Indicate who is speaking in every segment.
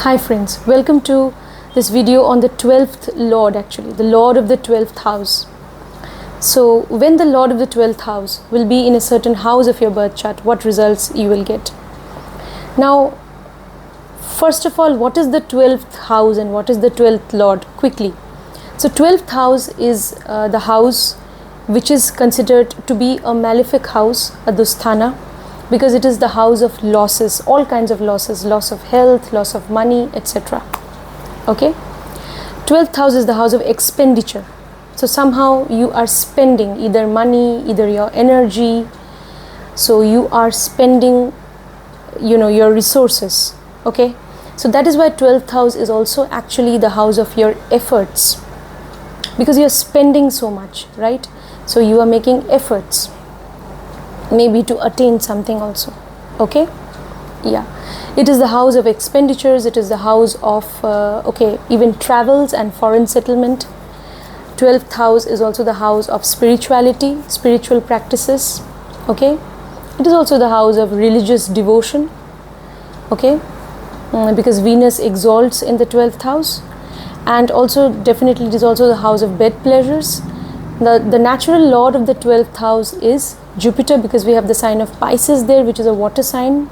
Speaker 1: Hi friends, welcome to this video on the 12th Lord, actually the Lord of the 12th house. So when the Lord of the 12th house will be in a certain house of your birth chart, what results you will get. Now first of all, what is the 12th house and what is the 12th Lord? Quickly. So 12th house is the house which is considered to be a malefic house, a dusthana, because it is the house of losses, all kinds of losses, loss of health, loss of money, etc. Okay, 12th house is the house of expenditure. So somehow you are spending either money, either your energy, so you are spending your resources. Okay, so that is why 12th house is also actually the house of your efforts, because you are spending so much, right? So you are making efforts, maybe to attain something also. Okay, yeah, it is the house of expenditures, it is the house of even travels and foreign settlement. 12th house is also the house of spirituality, spiritual practices. Okay, it is also the house of religious devotion. Okay, because Venus exalts in the 12th house, and also definitely it is also the house of bed pleasures. The natural lord of the 12th house is Jupiter, because we have the sign of Pisces there, which is a water sign.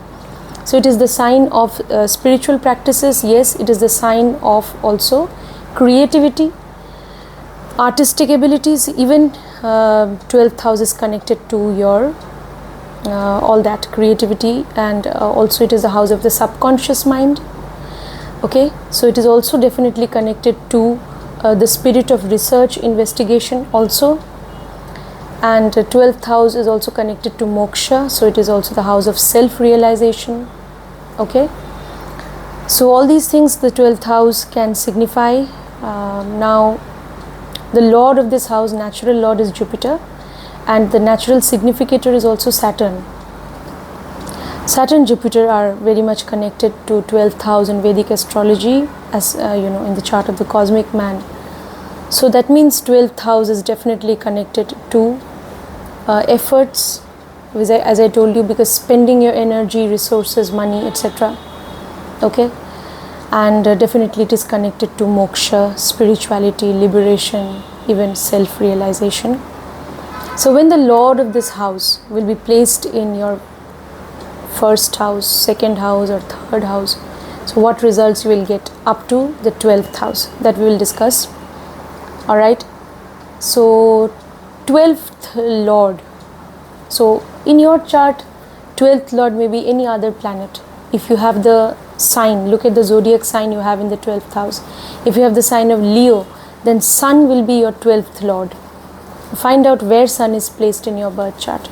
Speaker 1: So it is the sign of spiritual practices. Yes, it is the sign of also creativity, artistic abilities. Even 12th house is connected to your all that creativity, and also it is the house of the subconscious mind. Okay, so it is also definitely connected to the spirit of research, investigation also. And 12th house is also connected to moksha, so it is also the house of self-realization. Okay, so all these things the 12th house can signify. Now the lord of this house, natural lord, is Jupiter, and the natural significator is also Saturn. Saturn, Jupiter are very much connected to 12th house in Vedic astrology, as in the chart of the cosmic man. So that means 12th house is definitely connected to efforts, as I told you, because spending your energy, resources, money, etc. Okay, and definitely it is connected to moksha, spirituality, liberation, even self-realization. So when the lord of this house will be placed in your first house, second house, or third house, so what results you will get up to the 12th house, that we will discuss. All right, so 12th lord, so in your chart 12th lord may be any other planet. If you have the sign, look at the zodiac sign you have in the 12th house. If you have the sign of Leo, then sun will be your 12th lord. Find out where sun is placed in your birth chart.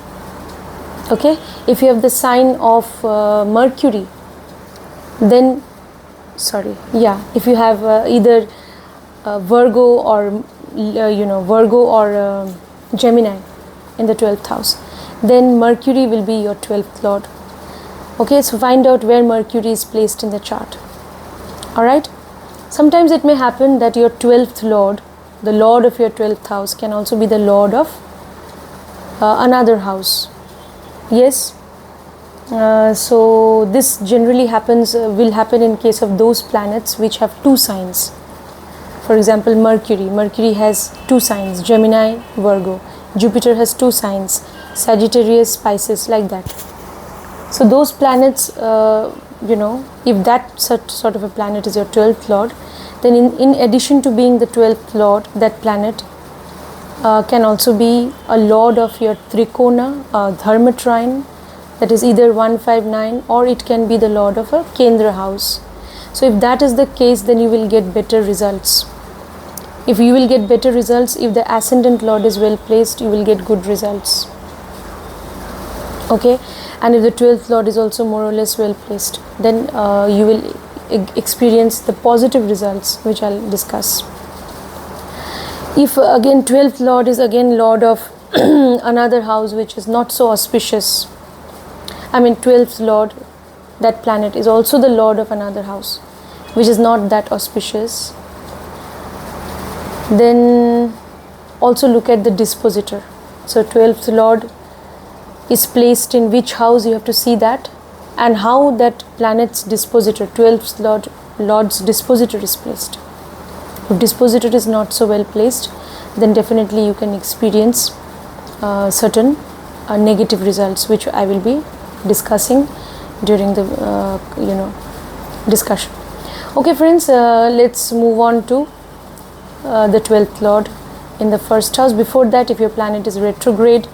Speaker 1: Okay, if you have the sign of Mercury, then if you have either Virgo or Gemini in the 12th house, then Mercury will be your 12th lord. Okay, so find out where Mercury is placed in the chart. All right, sometimes it may happen that your 12th lord, the lord of your 12th house, can also be the lord of another house. Yes, so this generally will happen in case of those planets which have two signs. For example, Mercury has two signs, Gemini, Virgo. Jupiter has two signs, Sagittarius, Pisces, like that. So those planets, if that sort of a planet is your 12th lord, then in addition to being the 12th lord, that planet can also be a lord of your Trikona, Dharma trine, that is either 159, or it can be the lord of a Kendra house. So if that is the case, then you will get better results. If you will get better results, if the ascendant lord is well placed, you will get good results. Okay, and if the 12th lord is also more or less well placed, then you will experience the positive results, which I'll discuss. If again 12th lord is again lord of another house which is not so auspicious, 12th lord, that planet is also the lord of another house which is not that auspicious, then also look at the dispositor. So 12th lord is placed in which house, you have to see that, and how that planet's dispositor, 12th lord Lord's dispositor is placed. If dispositor is not so well placed, then definitely you can experience certain negative results, which I will be discussing during the discussion. Okay friends, let's move on to the 12th Lord in the first house. Before that, if your planet is retrograde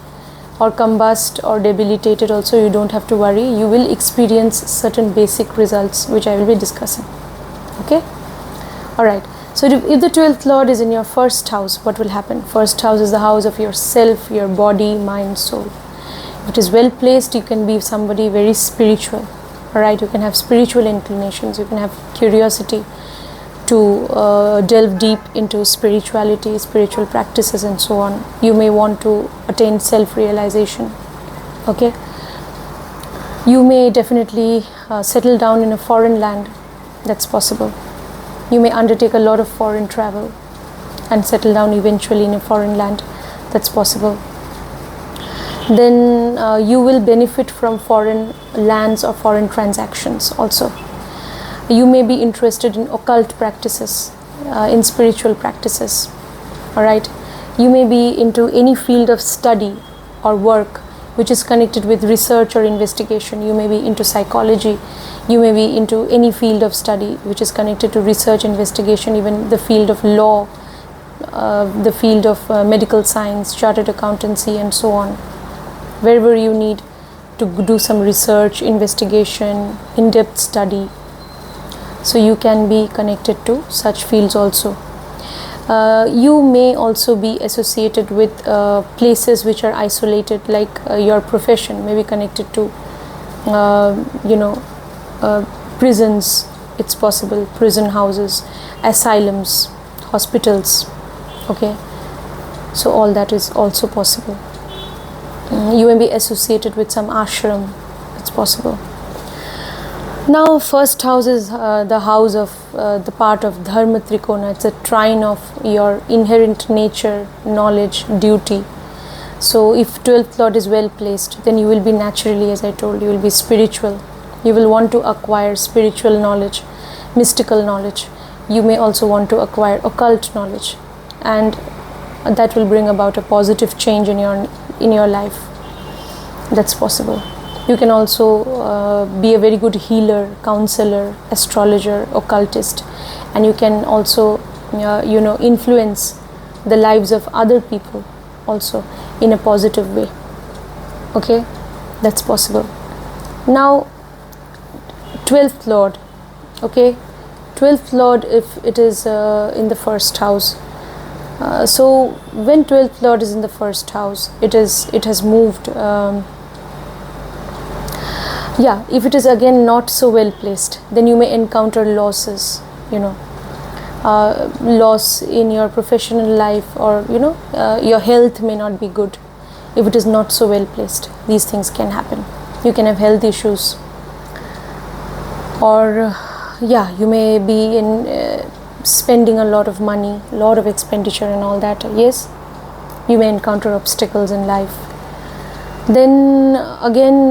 Speaker 1: or combust or debilitated also, you don't have to worry. You will experience certain basic results which I will be discussing. Okay, alright. So if the 12th Lord is in your first house, what will happen? First house is the house of yourself, your body, mind, soul. If it is well placed, you can be somebody very spiritual. Alright, you can have spiritual inclinations, you can have curiosity to delve deep into spirituality, spiritual practices and so on. You may want to attain self-realization. Okay, you may definitely settle down in a foreign land. That's possible. You may undertake a lot of foreign travel and settle down eventually in a foreign land. That's possible. Then you will benefit from foreign lands or foreign transactions also. You may be interested in occult practices, in spiritual practices. Alright, you may be into any field of study or work which is connected with research or investigation. You may be into psychology, you may be into any field of study which is connected to research, investigation, even the field of law, the field of medical science, chartered accountancy and so on. Wherever you need to do some research, investigation, in-depth study, so you can be connected to such fields also. You may also be associated with places which are isolated, like your profession may be connected to prisons. It's possible, prison houses, asylums, hospitals. Okay, so all that is also possible. You may be associated with some ashram. It's possible. Now first house is the house of the part of Dharma Trikona. It's a trine of your inherent nature, knowledge, duty. So if 12th Lord is well placed, then you will be naturally, as I told you, will be spiritual. You will want to acquire spiritual knowledge, mystical knowledge. You may also want to acquire occult knowledge, and that will bring about a positive change in your life. That's possible. You can also be a very good healer, counselor, astrologer, occultist, and you can also influence the lives of other people also in a positive way. Okay, that's possible. Now 12th Lord. Okay, 12th Lord, if it is in the first house, so when 12th Lord is in the first house, it has moved. If it is again not so well placed, then you may encounter losses, loss in your professional life, or your health may not be good. If it is not so well placed, these things can happen. You can have health issues, or you may be in spending a lot of money, lot of expenditure and all that. Yes, you may encounter obstacles in life. Then again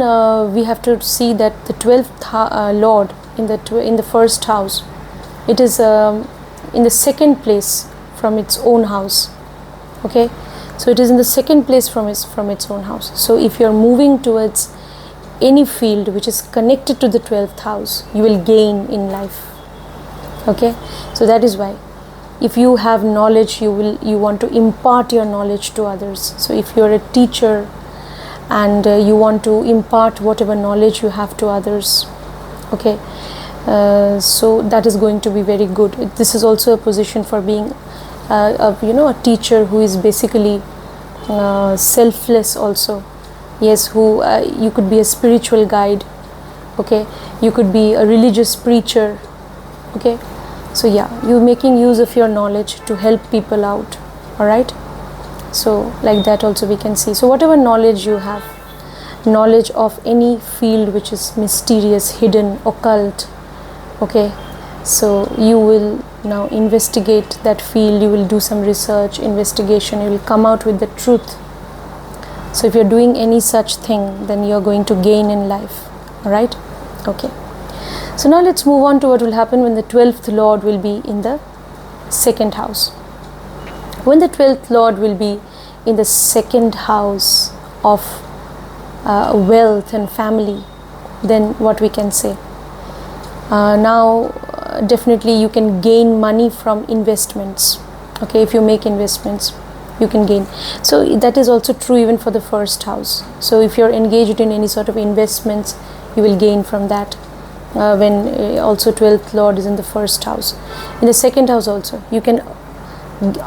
Speaker 1: we have to see that the 12th Lord in the first house, it is in the second place from its own house. Okay, so it is in the second place from its own house. So if you are moving towards any field which is connected to the 12th house, you will gain in life. Okay, so that is why if you have knowledge, you want to impart your knowledge to others. So if you are a teacher and you want to impart whatever knowledge you have to others, okay, so that is going to be very good. This is also a position for being a teacher who is basically selfless also. Yes, who you could be a spiritual guide. Okay, you could be a religious preacher. Okay, so you're making use of your knowledge to help people out. All right, so like that also we can see. So whatever knowledge you have, knowledge of any field which is mysterious, hidden, occult, okay, so you will now investigate that field. You will do some research, investigation, you will come out with the truth. So if you're doing any such thing, then you're going to gain in life. All right, okay. So now let's move on to what will happen when the 12th Lord will be in the second house. When the 12th Lord will be in the second house of wealth and family, then what we can say? Now definitely you can gain money from investments. Okay, if you make investments, you can gain. So that is also true even for the first house. So if you're engaged in any sort of investments, you will gain from that. When also 12th Lord is in the first house. In the second house also, you can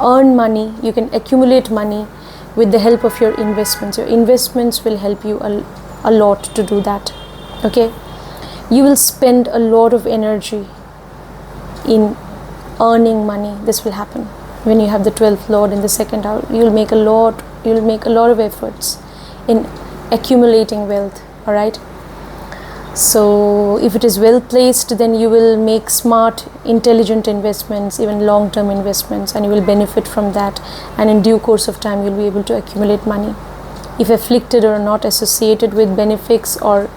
Speaker 1: earn money, you can accumulate money with the help of your investments. Your investments will help you a lot to do that. Okay, you will spend a lot of energy in earning money. This will happen when you have the 12th Lord in the second house. You will make a lot of efforts in accumulating wealth. All right. So if it is well placed, then you will make smart, intelligent investments, even long-term investments, and you will benefit from that, and in due course of time you will be able to accumulate money. If afflicted or not associated with benefics or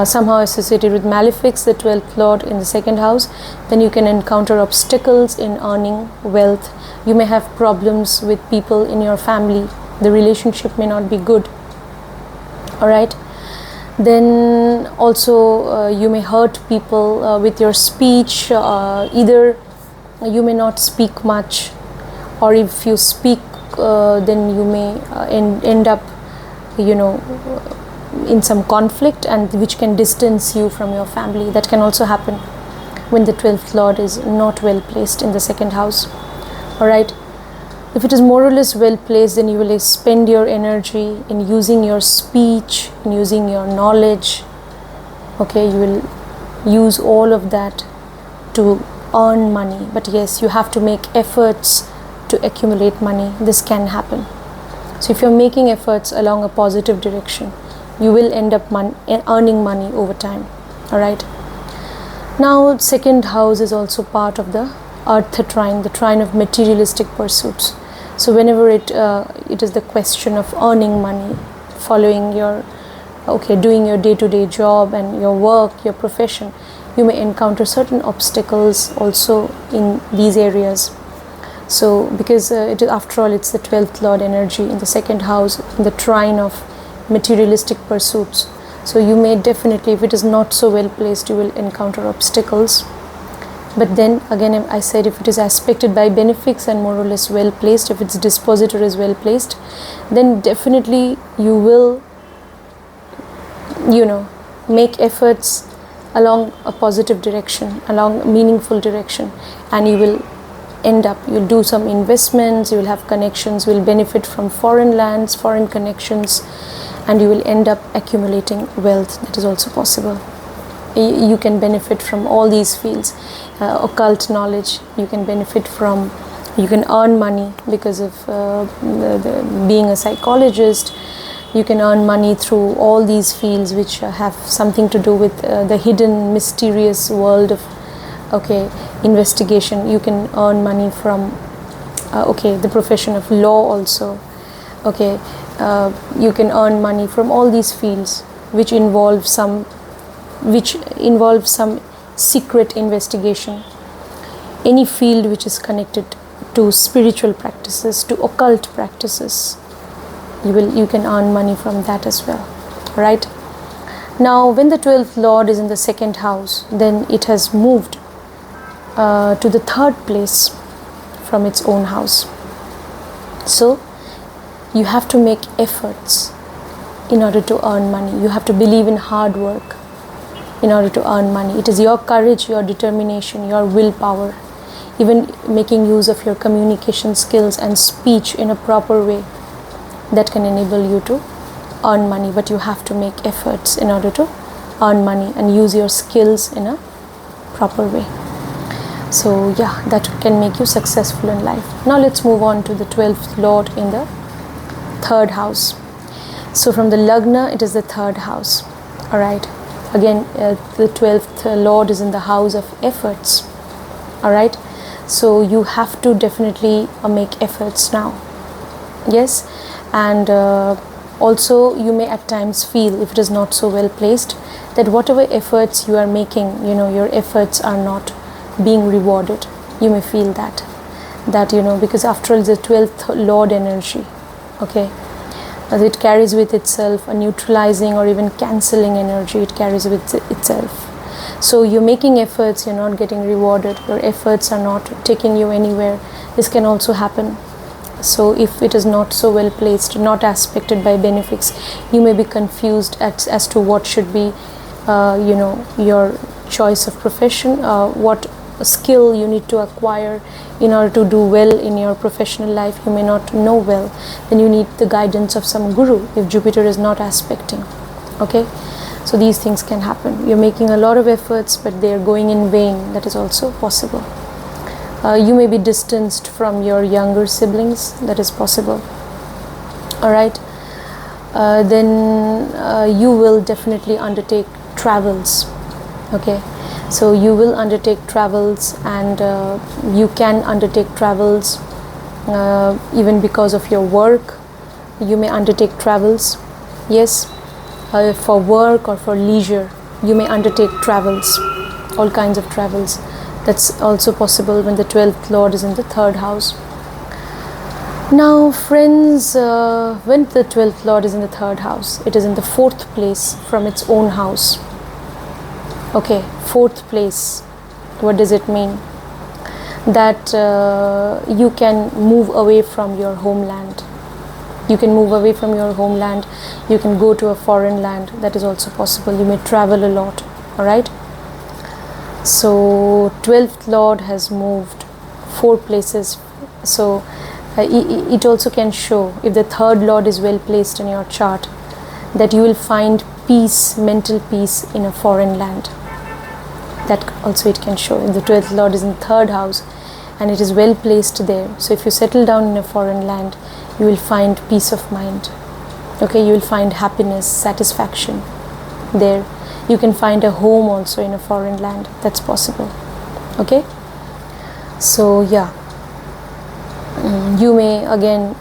Speaker 1: somehow associated with malefics, the 12th Lord in the second house, then you can encounter obstacles in earning wealth. You may have problems with people in your family. The relationship may not be good. All right. Then also you may hurt people with your speech. Either you may not speak much, or if you speak, then you may end up, in some conflict, and which can distance you from your family. That can also happen when the 12th Lord is not well placed in the second house. All right. If it is more or less well placed, then you will spend your energy in using your speech, in using your knowledge. Okay, you will use all of that to earn money. But yes, you have to make efforts to accumulate money. This can happen. So if you're making efforts along a positive direction, you will end up earning money over time. All right. Now, second house is also part of the Earth trine, the trine of materialistic pursuits. So whenever it is the question of earning money, following your, doing your day-to-day job and your work, your profession, you may encounter certain obstacles also in these areas. So because after all, it's the 12th Lord energy in the second house, in the trine of materialistic pursuits. So you may definitely, if it is not so well placed, you will encounter obstacles. But then again, I said, if it is aspected by benefics and more or less well placed, if its dispositor is well placed, then definitely you will, make efforts along a positive direction, along a meaningful direction, and you will you'll do some investments, you will have connections, will benefit from foreign lands, foreign connections, and you will end up accumulating wealth. That is also possible. You can benefit from all these fields. Occult knowledge, you can benefit from, you can earn money because of being a psychologist. You can earn money through all these fields which have something to do with the hidden mysterious world of investigation. You can earn money from the profession of law also. You can earn money from all these fields which involve some secret investigation. Any field which is connected to spiritual practices, to occult practices, you can earn money from that as well. Right? Now, when the 12th Lord is in the second house, then it has moved to the third place from its own house. So you have to make efforts in order to earn money. You have to believe in hard work in order to earn money. It is your courage, your determination, your willpower, even making use of your communication skills and speech in a proper way that can enable you to earn money. But you have to make efforts in order to earn money and use your skills in a proper way. So yeah, that can make you successful in life. Now let's move on to the 12th Lord in the third house. So from the Lagna, it is the third house. All right. Again, the 12th Lord is in the house of efforts. All right. So you have to definitely make efforts now. Yes. And Also, you may at times feel, if it is not so well placed, that whatever efforts you are making, your efforts are not being rewarded. You may feel that because after all, it's the 12th Lord energy, okay? It carries with itself a neutralizing or even cancelling energy. It carries with itself. So you're making efforts, you're not getting rewarded. Your efforts are not taking you anywhere. This can also happen. So if it is not so well placed, not aspected by benefics, you may be confused as to what should be, your choice of profession, what skill you need to acquire in order to do well in your professional life. You may not know well. Then you need the guidance of some guru if Jupiter is not aspecting. Okay, so these things can happen. You're making a lot of efforts, but they are going in vain. That is also possible. You may be distanced from your younger siblings. That is possible. All right. Then you will definitely undertake travels. Okay. So you will undertake travels, and you can undertake travels even because of your work. You may undertake travels. Yes. For work or for leisure, you may undertake travels. All kinds of travels. That's also possible when the 12th Lord is in the 3rd house. Now friends, when the 12th Lord is in the 3rd house, it is in the 4th place from its own house. Okay, 4th place. What does it mean? That you can move away from your homeland. You can move away from your homeland. You can go to a foreign land. That is also possible. You may travel a lot. All right. So 12th Lord has moved 4 places. So it also can show, if the 3rd Lord is well placed in your chart, that you will find peace, mental peace in a foreign land. That also it can show. If the 12th Lord is in the 3rd house and it is well placed there, so if you settle down in a foreign land, you will find peace of mind. Okay, you will find happiness, satisfaction there. You can find a home also in a foreign land. That's possible. Okay, so yeah, you may again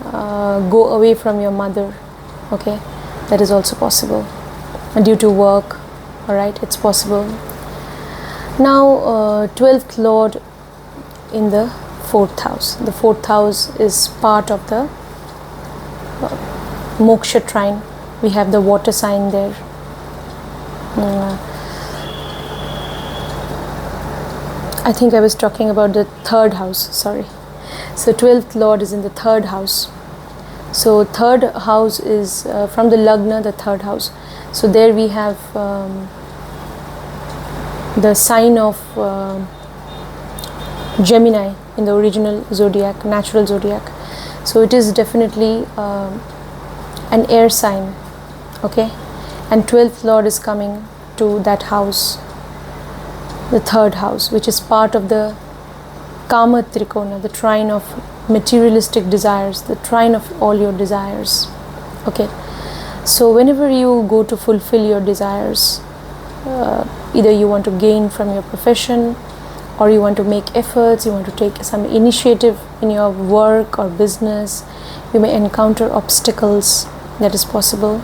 Speaker 1: go away from your mother. Okay, that is also possible due to work. All right, it's possible. Now 12th Lord in the 4th house. The 4th house is part of the moksha trine. We have the water sign there. I think I was talking about the 3rd house, sorry. So 12th Lord is in the 3rd house. So 3rd house is from the Lagna, the 3rd house. So there we have the sign of Gemini in the original zodiac, natural zodiac. So it is definitely an air sign. Okay, and 12th Lord is coming to that house, the 3rd house, which is part of the Kama Trikona, the trine of materialistic desires, the trine of all your desires. Okay, so whenever you go to fulfill your desires, either you want to gain from your profession, or you want to make efforts, you want to take some initiative in your work or business, you may encounter obstacles. That is possible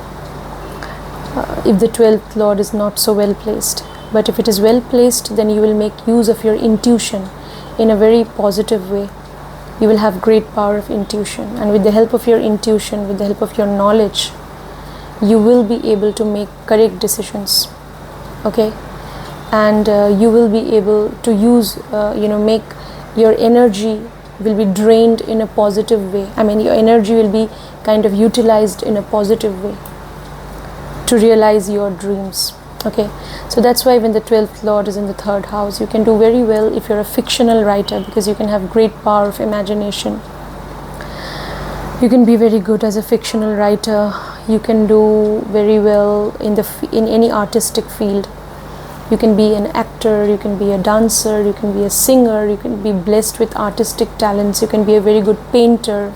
Speaker 1: if the 12th Lord is not so well placed. But if it is well placed, then you will make use of your intuition in a very positive way. You will have great power of intuition, and with the help of your intuition, with the help of your knowledge, you will be able to make correct decisions. Okay, and you will be able to use, make your energy will be drained in a positive way. I mean, your energy will be kind of utilized in a positive way to realize your dreams. Okay, so that's why when the 12th Lord is in the 3rd house, you can do very well if you're a fictional writer, because you can have great power of imagination. You can be very good as a fictional writer. You can do very well in any artistic field. You can be an actor, you can be a dancer, you can be a singer, you can be blessed with artistic talents, you can be a very good painter.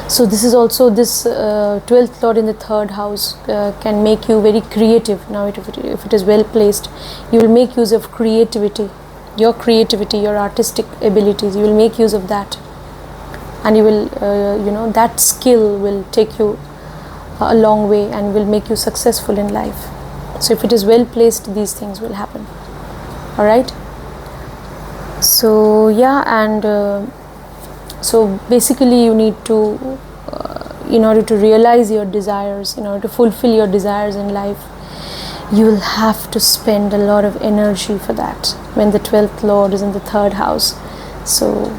Speaker 1: So this is also, this 12th Lord in the 3rd house can make you very creative. Now if it is well placed, you will make use of creativity, your artistic abilities. You will make use of that, and you will that skill will take you a long way and will make you successful in life. So if it is well placed, these things will happen. All right. So yeah, and so basically you need to in order to realize your desires, in order to fulfill your desires in life, you will have to spend a lot of energy for that. When the 12th Lord is in the 3rd house, so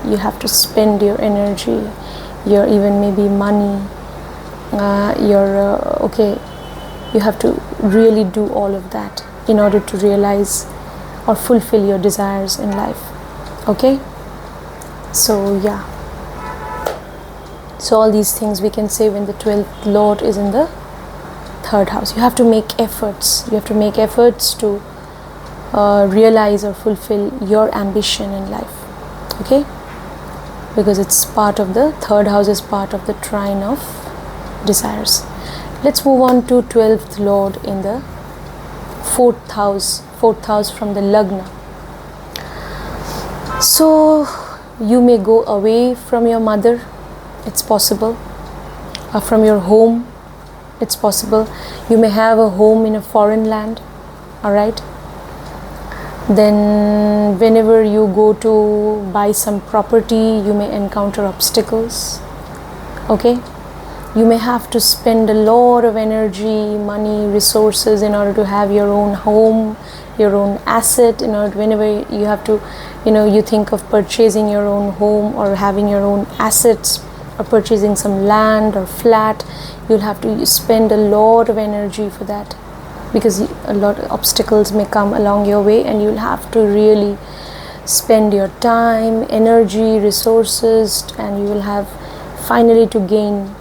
Speaker 1: you have to spend your energy, your even maybe money, you have to really do all of that in order to realize or fulfill your desires in life. Okay, so yeah, so all these things we can say when the 12th Lord is in the 3rd house. You have to make efforts. You have to make efforts to realize or fulfill your ambition in life. Okay, because it's part of the 3rd house, is part of the trine of desires. Let's move on to 12th Lord in the 4th house. 4th house from the Lagna. So you may go away from your mother, it's possible, or from your home, it's possible. You may have a home in a foreign land. All right. Then whenever you go to buy some property, you may encounter obstacles. Okay, you may have to spend a lot of energy, money, resources in order to have your own home, your own asset. In order, whenever you have to, you think of purchasing your own home or having your own assets or purchasing some land or flat, you'll have to spend a lot of energy for that, because a lot of obstacles may come along your way, and you'll have to really spend your time, energy, resources, and you will have finally to gain,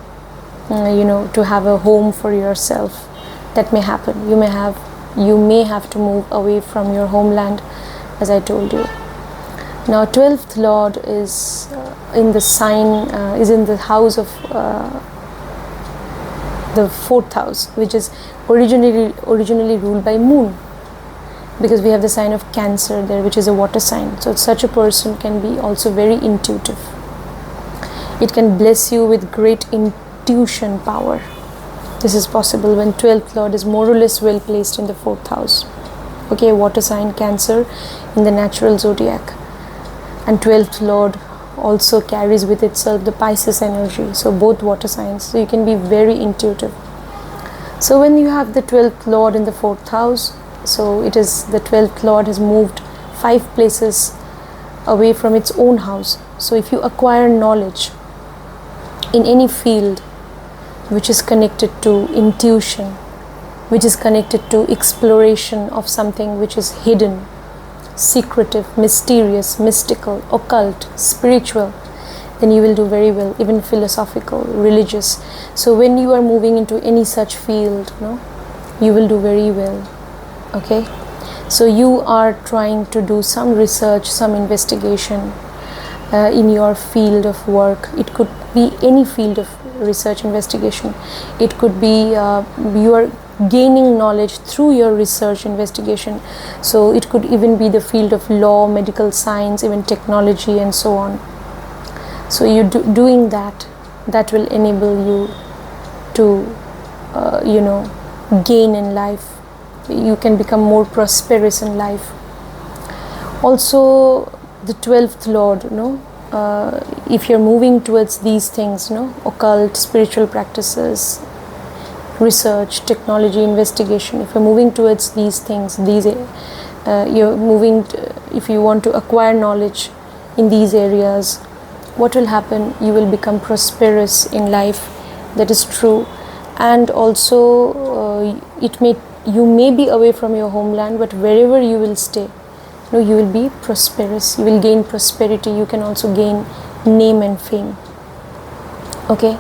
Speaker 1: to have a home for yourself. That may happen. You may have to move away from your homeland, as I told you. Now 12th Lord is in the sign, is in the house of the 4th house, which is originally ruled by Moon, because we have the sign of Cancer there, which is a water sign. So such a person can be also very intuitive. It can bless you with great intuition power. This is possible when 12th Lord is more or less well placed in the 4th house. Okay, water sign Cancer in the natural zodiac, and 12th Lord also carries with itself the Pisces energy, so both water signs, so you can be very intuitive. So when you have the 12th Lord in the 4th house, so it is the 12th Lord has moved 5 places away from its own house. So if you acquire knowledge in any field which is connected to intuition, which is connected to exploration of something which is hidden, secretive, mysterious, mystical, occult, spiritual, then you will do very well, even philosophical, religious. So when you are moving into any such field, you will do very well. Okay, so you are trying to do some research, some investigation in your field of work. It could be any field of research, investigation. It could be you are gaining knowledge through your research, investigation. So it could even be the field of law, medical science, even technology, and so on. So you doing that will enable you to gain in life. You can become more prosperous in life. Also the 12th Lord, if you're moving towards these things, occult, spiritual practices, research, technology, investigation, if you're moving towards these things, if you want to acquire knowledge in these areas, what will happen? You will become prosperous in life. That is true. And also you may be away from your homeland, but wherever you will stay, you will be prosperous. You will gain prosperity. You can also gain name and fame. Okay,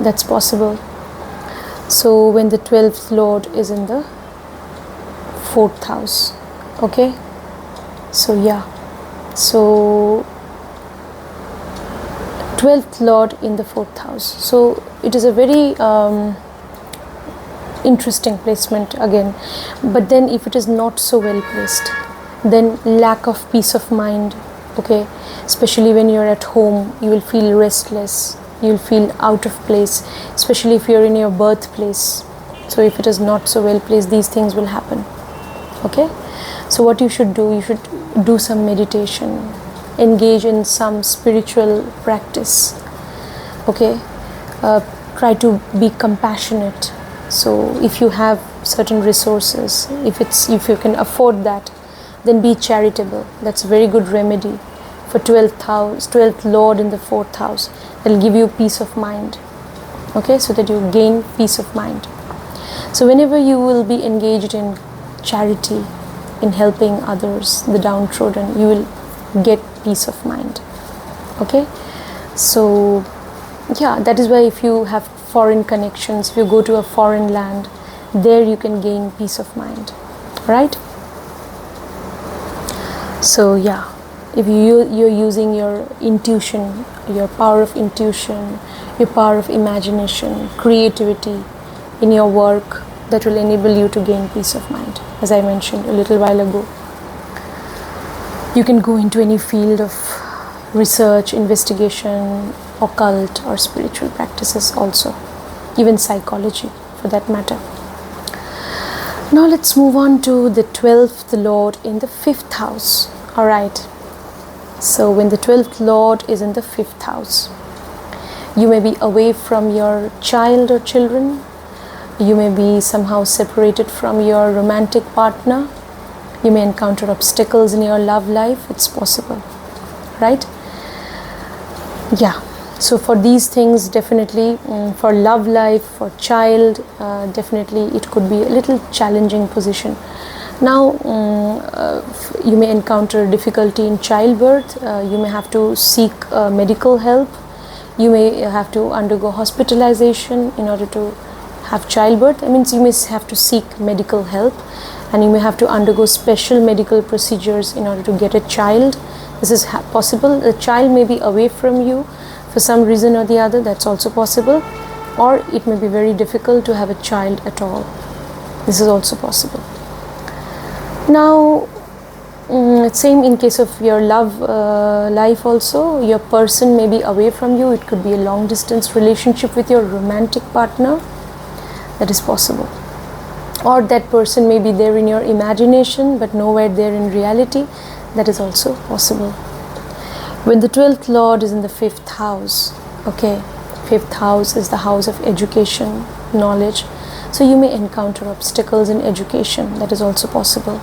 Speaker 1: that's possible. So when the 12th Lord is in the 4th house. Okay, so yeah, so 12th Lord in the 4th house. So it is a very interesting placement again. But then if it is not so well placed, then lack of peace of mind. Okay, especially when you're at home, you will feel restless. you'll feel out of place, especially if you're in your birthplace. So if it is not so well placed, these things will happen. Okay, so what you should do some meditation, engage in some spiritual practice. Okay, try to be compassionate. So if you have certain resources, if you can afford that, then be charitable. That's a very good remedy for 12th Lord in the 4th house. It'll give you peace of mind. Okay, so that you gain peace of mind. So whenever you will be engaged in charity, in helping others, the downtrodden, you will get peace of mind. Okay, so yeah, that is why if you have foreign connections, if you go to a foreign land, there you can gain peace of mind, right? So yeah, if you're using your intuition, your power of intuition, your power of imagination, creativity in your work, that will enable you to gain peace of mind. As I mentioned a little while ago, you can go into any field of research, investigation, occult or spiritual practices also, even psychology for that matter. Now let's move on to the 12th Lord in the 5th house. Alright, so when the 12th Lord is in the 5th house, you may be away from your child or children. You may be somehow separated from your romantic partner. You may encounter obstacles in your love life. It's possible, right? Yeah, so for these things, definitely for love life, for child, definitely it could be a little challenging position. Now you may encounter difficulty in childbirth. You may have to seek medical help. You may have to undergo hospitalization in order to have childbirth. I mean, you may have to seek medical help, and you may have to undergo special medical procedures in order to get a child. This is possible. A child may be away from you for some reason or the other. That's also possible. Or it may be very difficult to have a child at all. This is also possible. Now, same in case of your love life also. Your person may be away from you. It could be a long distance relationship with your romantic partner. That is possible. Or that person may be there in your imagination but nowhere there in reality. That is also possible. When the 12th Lord is in the 5th house, okay, 5th house is the house of education, knowledge. So you may encounter obstacles in education. That is also possible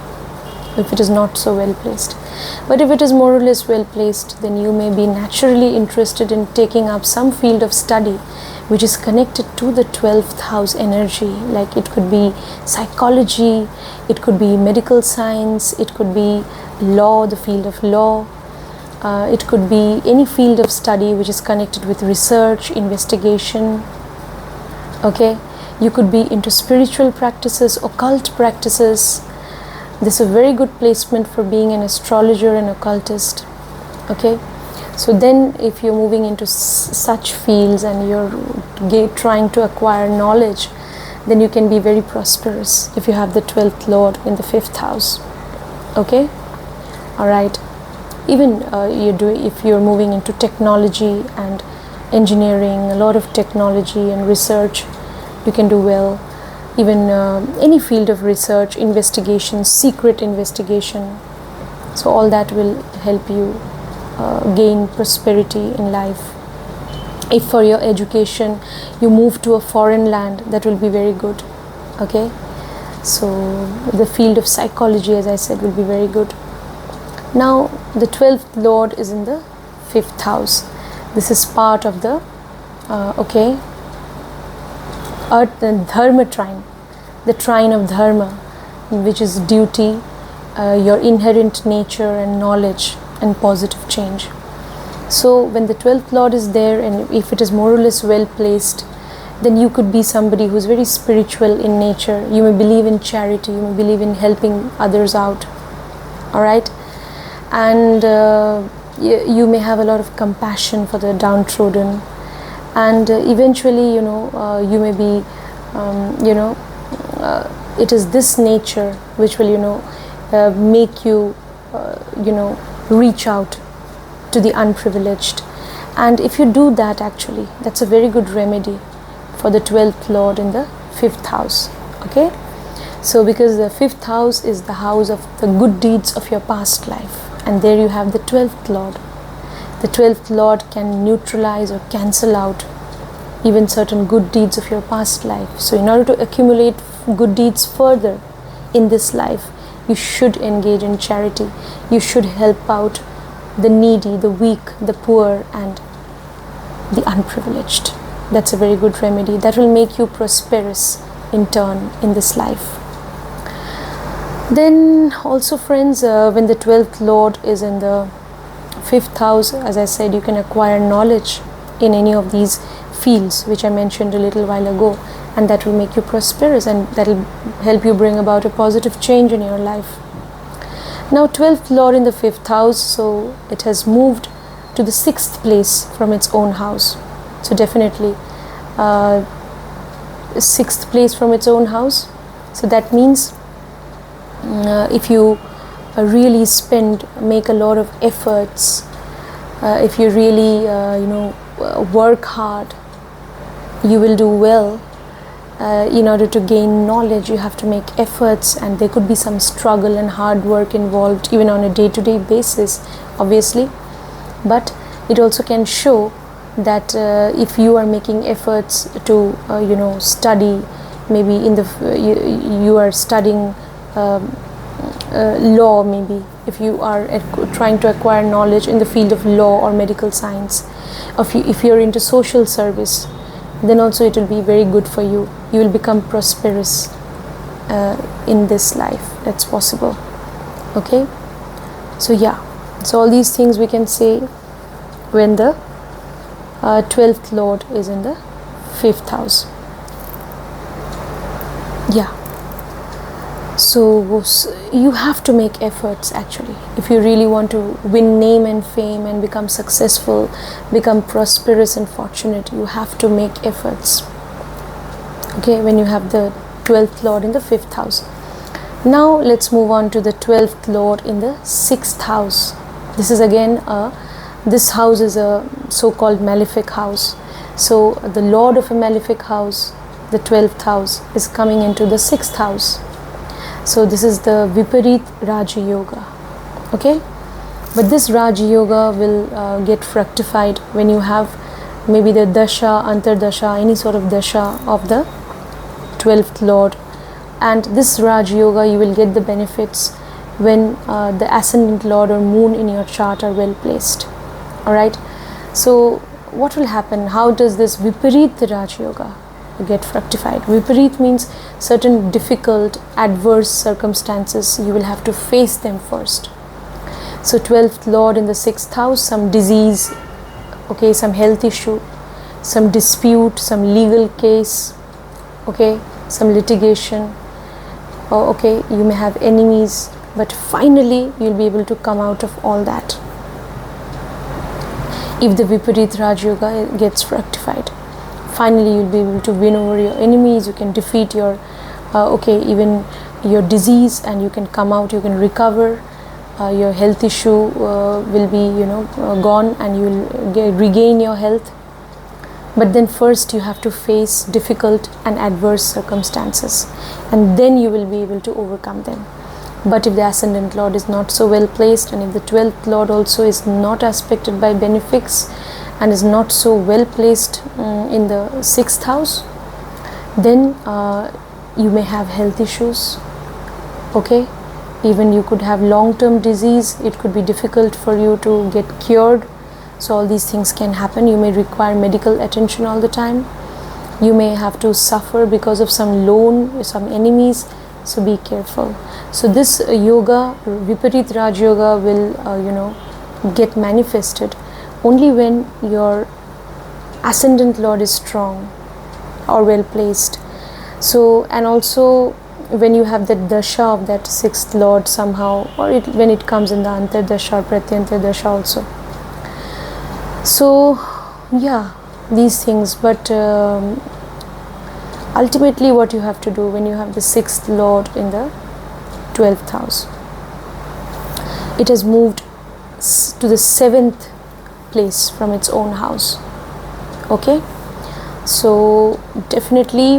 Speaker 1: if it is not so well placed. But if it is more or less well placed, then you may be naturally interested in taking up some field of study which is connected to the 12th house energy. Like it could be psychology, it could be medical science, it could be law, the field of law. It could be any field of study which is connected with research, investigation. Okay, you could be into spiritual practices, occult practices. This is a very good placement for being an astrologer and occultist. Okay, so then if you're moving into such fields and you're trying to acquire knowledge, then you can be very prosperous if you have the 12th Lord in the 5th house. Okay, all right. Even if you're moving into technology and engineering, a lot of technology and research, you can do well. Even any field of research, investigation, secret investigation. So all that will help you gain prosperity in life. If for your education you move to a foreign land, that will be very good. Okay, so the field of psychology, as I said, will be very good. Now the 12th Lord is in the 5th house. This is part of the Earth and Dharma trine, the trine of Dharma, which is duty, your inherent nature and knowledge and positive change. So when the 12th Lord is there, and if it is more or less well placed, then you could be somebody who is very spiritual in nature. You may believe in charity, you may believe in helping others out. All right, and you may have a lot of compassion for the downtrodden, and eventually, you may be, it is this nature which will, make you, reach out to the unprivileged And if you do that, actually, that's a very good remedy for the 12th lord in the 5th house. Okay, so because the 5th house is the house of the good deeds of your past life, and there you have the 12th lord. The 12th lord can neutralize or cancel out even certain good deeds of your past life. So in order to accumulate good deeds further in this life, you should engage in charity. You should help out the needy, the weak, the poor, and the unprivileged. That's a very good remedy that will make you prosperous in turn in this life. Then also, friends, when the 12th lord is in the 5th house, as I said, you can acquire knowledge in any of these fields which I mentioned a little while ago, and that will make you prosperous, and that will help you bring about a positive change in your life. Now 12th lord in the 5th house, so it has moved to the 6th place from its own house. So definitely 6th place from its own house. So that means if you really make a lot of efforts, if you really work hard, you will do well. In order to gain knowledge, you have to make efforts, and there could be some struggle and hard work involved even on a day-to-day basis, obviously. But it also can show that if you are making efforts to study, maybe you are studying law, maybe if you are trying to acquire knowledge in the field of law or medical science, if you're into social service, then also it will be very good for you. You will become prosperous in this life. That's possible. Okay, so yeah, so all these things we can say when the 12th lord is in the 5th house. Yeah, so you have to make efforts, actually, if you really want to win name and fame and become successful, become prosperous and fortunate. You have to make efforts, okay, when you have the 12th lord in the 5th house. Now let's move on to the 12th lord in the 6th house. This is again this house is a so-called malefic house. So the lord of a malefic house, the 12th house, is coming into the 6th house. So this is the Viparit Raja Yoga. Okay, but this Raja Yoga will get fructified when you have maybe the dasha, antardasha, any sort of dasha of the 12th lord. And this Raja Yoga, you will get the benefits when the ascendant lord or moon in your chart are well placed. Alright, so what will happen? How does this Viparit Raja Yoga get fructified? Viparit means certain difficult, adverse circumstances. You will have to face them first. So 12th lord in the 6th house, some disease, okay, some health issue, some dispute, some legal case, okay, some litigation, or okay, you may have enemies, but finally you'll be able to come out of all that if the Viparit Raja Yoga gets fructified. Finally you'll be able to win over your enemies. You can defeat your even your disease, and you can come out, you can recover. Your health issue will be gone, and you will regain your health. But then first you have to face difficult and adverse circumstances, and then you will be able to overcome them. But if the ascendant lord is not so well placed, and if the 12th lord also is not aspected by benefics and is not so well placed in the 6th house, then you may have health issues. Okay, even you could have long-term disease. It could be difficult for you to get cured. So all these things can happen. You may require medical attention all the time. You may have to suffer because of some loan, some enemies. So be careful. So this yoga, Viparit Raj Yoga, will get manifested only when your ascendant lord is strong or well placed. So, and also when you have the dasha of that 6th lord somehow, or when it comes in the antardasha or pratyantardasha also. So yeah, these things. But ultimately what you have to do when you have the 6th lord in the 12th house, it has moved to the 7th place from its own house. Okay, so definitely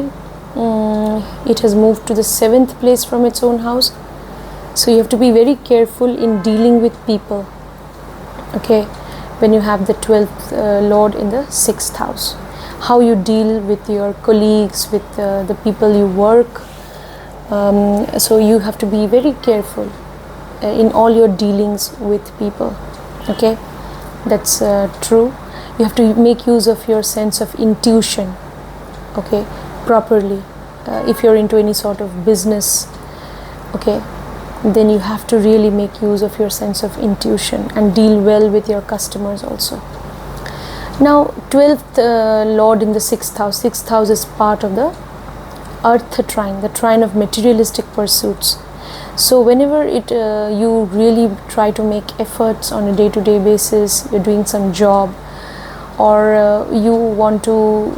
Speaker 1: it has moved to the 7th place from its own house. So you have to be very careful in dealing with people, okay, when you have the 12th Lord in the 6th house. How you deal with your colleagues, with the people you work. So you have to be very careful in all your dealings with people. Okay, that's true. You have to make use of your sense of intuition, okay, properly. If you're into any sort of business, okay, then you have to really make use of your sense of intuition and deal well with your customers also. Now 12th Lord in the 6th house. 6th house is part of the earth trine, the trine of materialistic pursuits. So whenever you really try to make efforts on a day-to-day basis, you're doing some job, or you want to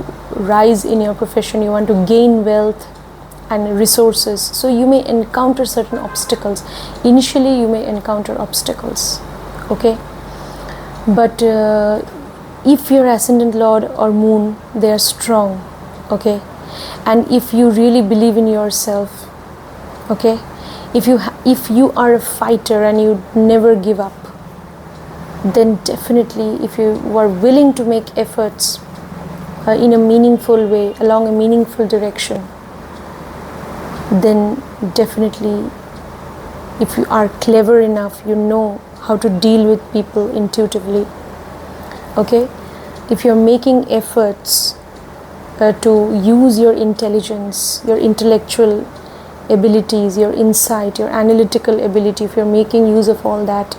Speaker 1: rise in your profession, you want to gain wealth and resources, so you may encounter certain obstacles. Initially you may encounter obstacles, okay, but if your ascendant Lord or moon, they are strong, okay, and if you really believe in yourself, okay, if you are a fighter and you never give up, then definitely if you are willing to make efforts in a meaningful way, along a meaningful direction, then definitely, if you are clever enough, you know how to deal with people intuitively, okay, if you're making efforts to use your intelligence, your intellectual abilities, your insight, your analytical ability, if you're making use of all that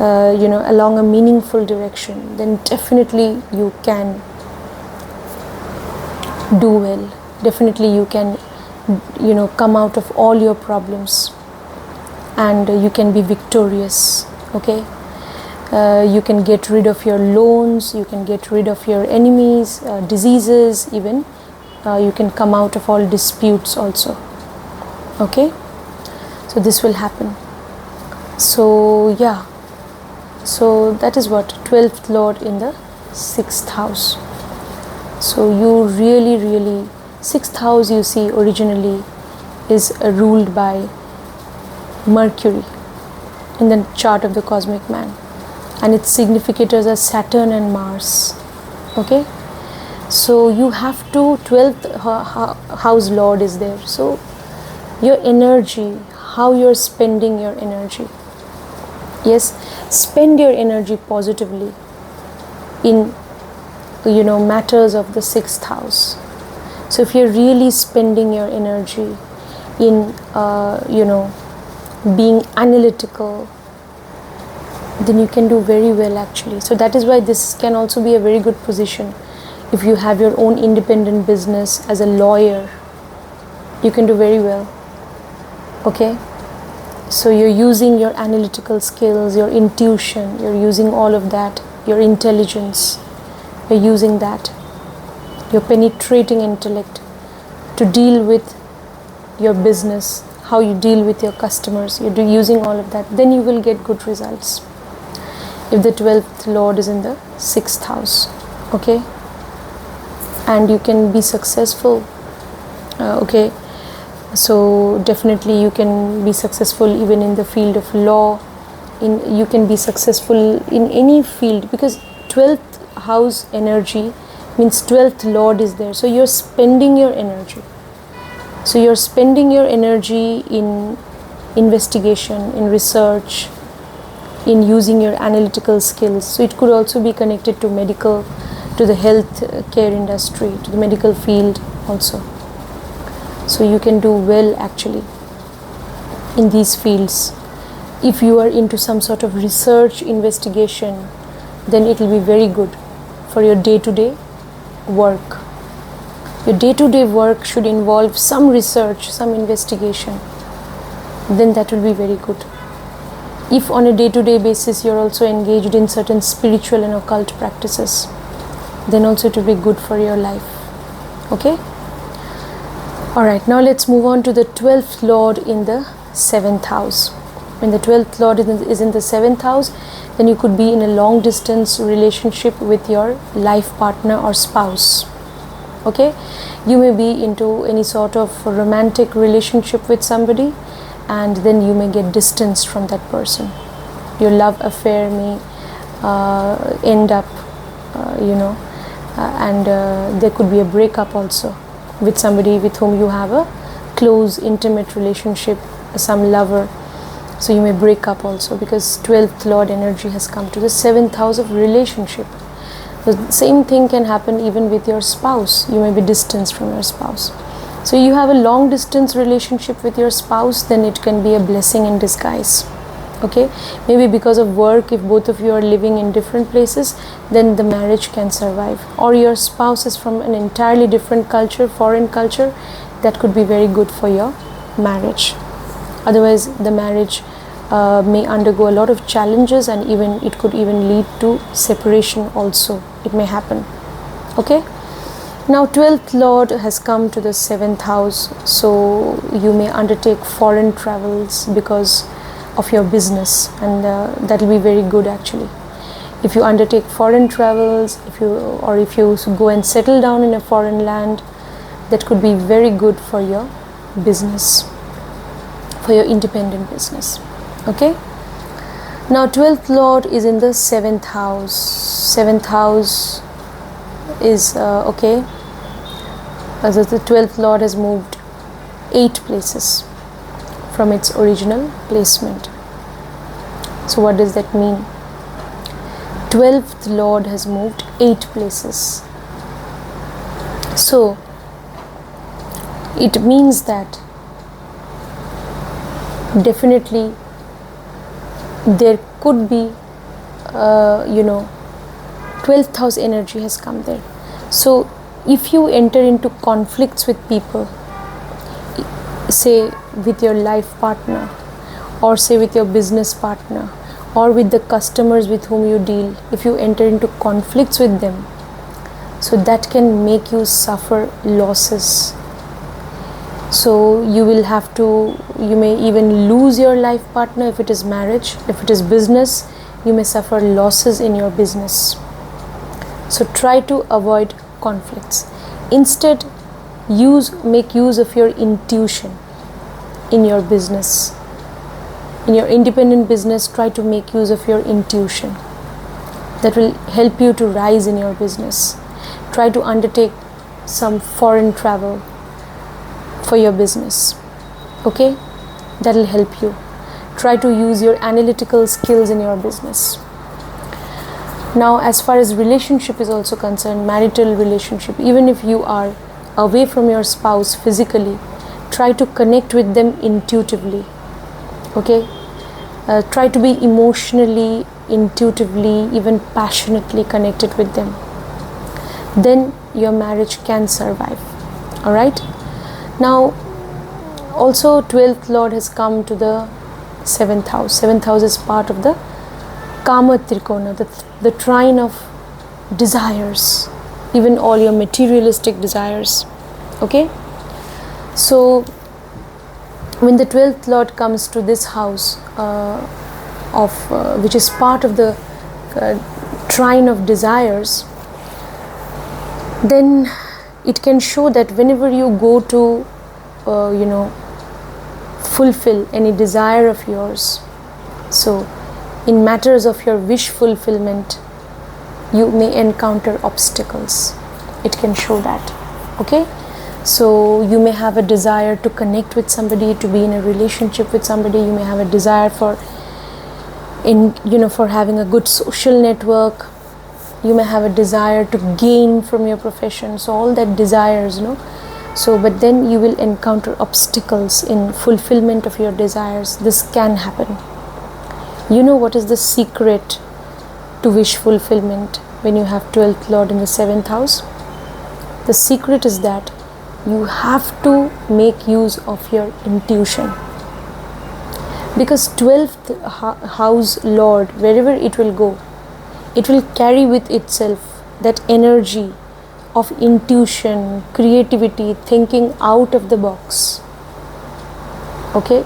Speaker 1: along a meaningful direction, then definitely you can do well. Definitely you can come out of all your problems, and you can be victorious, okay. You can get rid of your loans, you can get rid of your enemies, diseases, even you can come out of all disputes also, okay. So this will happen. So yeah, so that is what 12th Lord in the 6th house. So you really 6th house, you see, originally is ruled by Mercury in the chart of the cosmic man, and its significators are Saturn and Mars, okay. So you have to, 12th house Lord is there, so your energy, how you're spending your energy, yes, spend your energy positively in matters of the 6th house. So if you're really spending your energy in being analytical, then you can do very well actually. So that is why this can also be a very good position. If you have your own independent business as a lawyer, you can do very well, okay. So you're using your analytical skills, your intuition, you're using all of that, your intelligence, you're using that, your penetrating intellect to deal with your business, how you deal with your customers, you're using all of that, then you will get good results if the 12th Lord is in the 6th house, okay. And you can be successful, okay. So definitely you can be successful even in the field of law, you can be successful in any field, because 12th house energy means 12th Lord is there. So you're spending your energy. So you're spending your energy in investigation, in research, in using your analytical skills. So it could also be connected to medical, to the health care industry, to the medical field also. So you can do well actually in these fields. If you are into some sort of research investigation, then it will be very good for your day-to-day work. Your day-to-day work should involve some research, some investigation, then that will be very good. If on a day-to-day basis you're also engaged in certain spiritual and occult practices, then also it will be good for your life, okay. Alright, now let's move on to the 12th Lord in the 7th house. When the 12th Lord is in the 7th house, then you could be in a long distance relationship with your life partner or spouse. Okay, you may be into any sort of romantic relationship with somebody, and then you may get distanced from that person. Your love affair may end up, and there could be a breakup also with somebody with whom you have a close, intimate relationship, some lover. So you may break up also, because 12th Lord energy has come to the 7th house of relationship. The same thing can happen even with your spouse. You may be distanced from your spouse. So you have a long distance relationship with your spouse, then it can be a blessing in disguise. Okay, maybe because of work, if both of you are living in different places, then the marriage can survive. Or your spouse is from an entirely different culture, foreign culture, that could be very good for your marriage. Otherwise, the marriage may undergo a lot of challenges, and even it could even lead to separation also. It may happen. Okay. Now 12th Lord has come to the 7th house, so you may undertake foreign travels because of your business, and that will be very good actually. If you undertake foreign travels, if you go and settle down in a foreign land, that could be very good for your business, for your independent business. Okay. Now 12th Lord is in the 7th house. 7th house is okay, as the 12th Lord has moved 8 places from its original placement. So what does that mean? 12th Lord has moved 8 places. So it means that definitely there could be 12th house energy has come there. So if you enter into conflicts with people, say with your life partner, or say with your business partner, or with the customers with whom you deal, if you enter into conflicts with them, so that can make you suffer losses. So you may even lose your life partner if it is marriage. If it is business, you may suffer losses in your business. So try to avoid conflicts. Instead, make use of your intuition in your business. In your independent business, try to make use of your intuition. That will help you to rise in your business. Try to undertake some foreign travel for your business. Okay, that will help you. Try to use your analytical skills in your business. Now, as far as relationship is also concerned, marital relationship, even if you are away from your spouse physically, try to connect with them intuitively. Okay, try to be emotionally, intuitively, even passionately connected with them. Then your marriage can survive. All right. Now, also 12th Lord has come to the 7th house. 7th house is part of the Kama Trikona, the trine of desires, even all your materialistic desires. Okay. So when the 12th Lord comes to this house which is part of the trine of desires, then it can show that whenever you go to fulfill any desire of yours, so in matters of your wish fulfillment, you may encounter obstacles. It can show that. Okay. So you may have a desire to connect with somebody, to be in a relationship with somebody. You may have a desire for having a good social network. You may have a desire to gain from your profession. So all that desires, So, but then you will encounter obstacles in fulfillment of your desires. This can happen. You know what is the secret to wish fulfillment when you have 12th Lord in the 7th house? The secret is that you have to make use of your intuition, because 12th house Lord, wherever it will go, it will carry with itself that energy of intuition, creativity, thinking out of the box. Okay.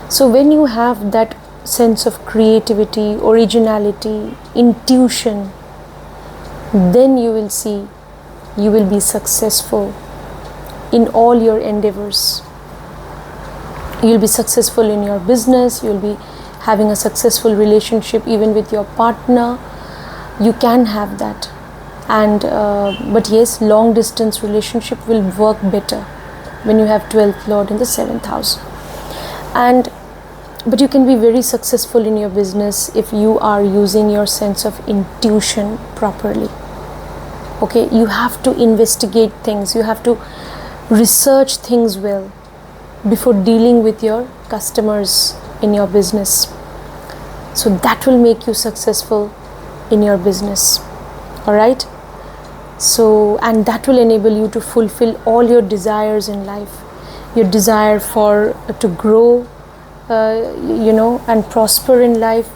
Speaker 1: So when you have that sense of creativity, originality, intuition, then you will see you will be successful in all your endeavors. You'll be successful in your business, you'll be having a successful relationship even with your partner. You can have that. And but yes, long distance relationship will work better when you have 12th Lord in the 7th house. But you can be very successful in your business if you are using your sense of intuition properly. Okay, you have to investigate things, you have to research things well before dealing with your customers in your business. So that will make you successful in your business. All right. So, and that will enable you to fulfill all your desires in life. Your desire to grow, and prosper in life,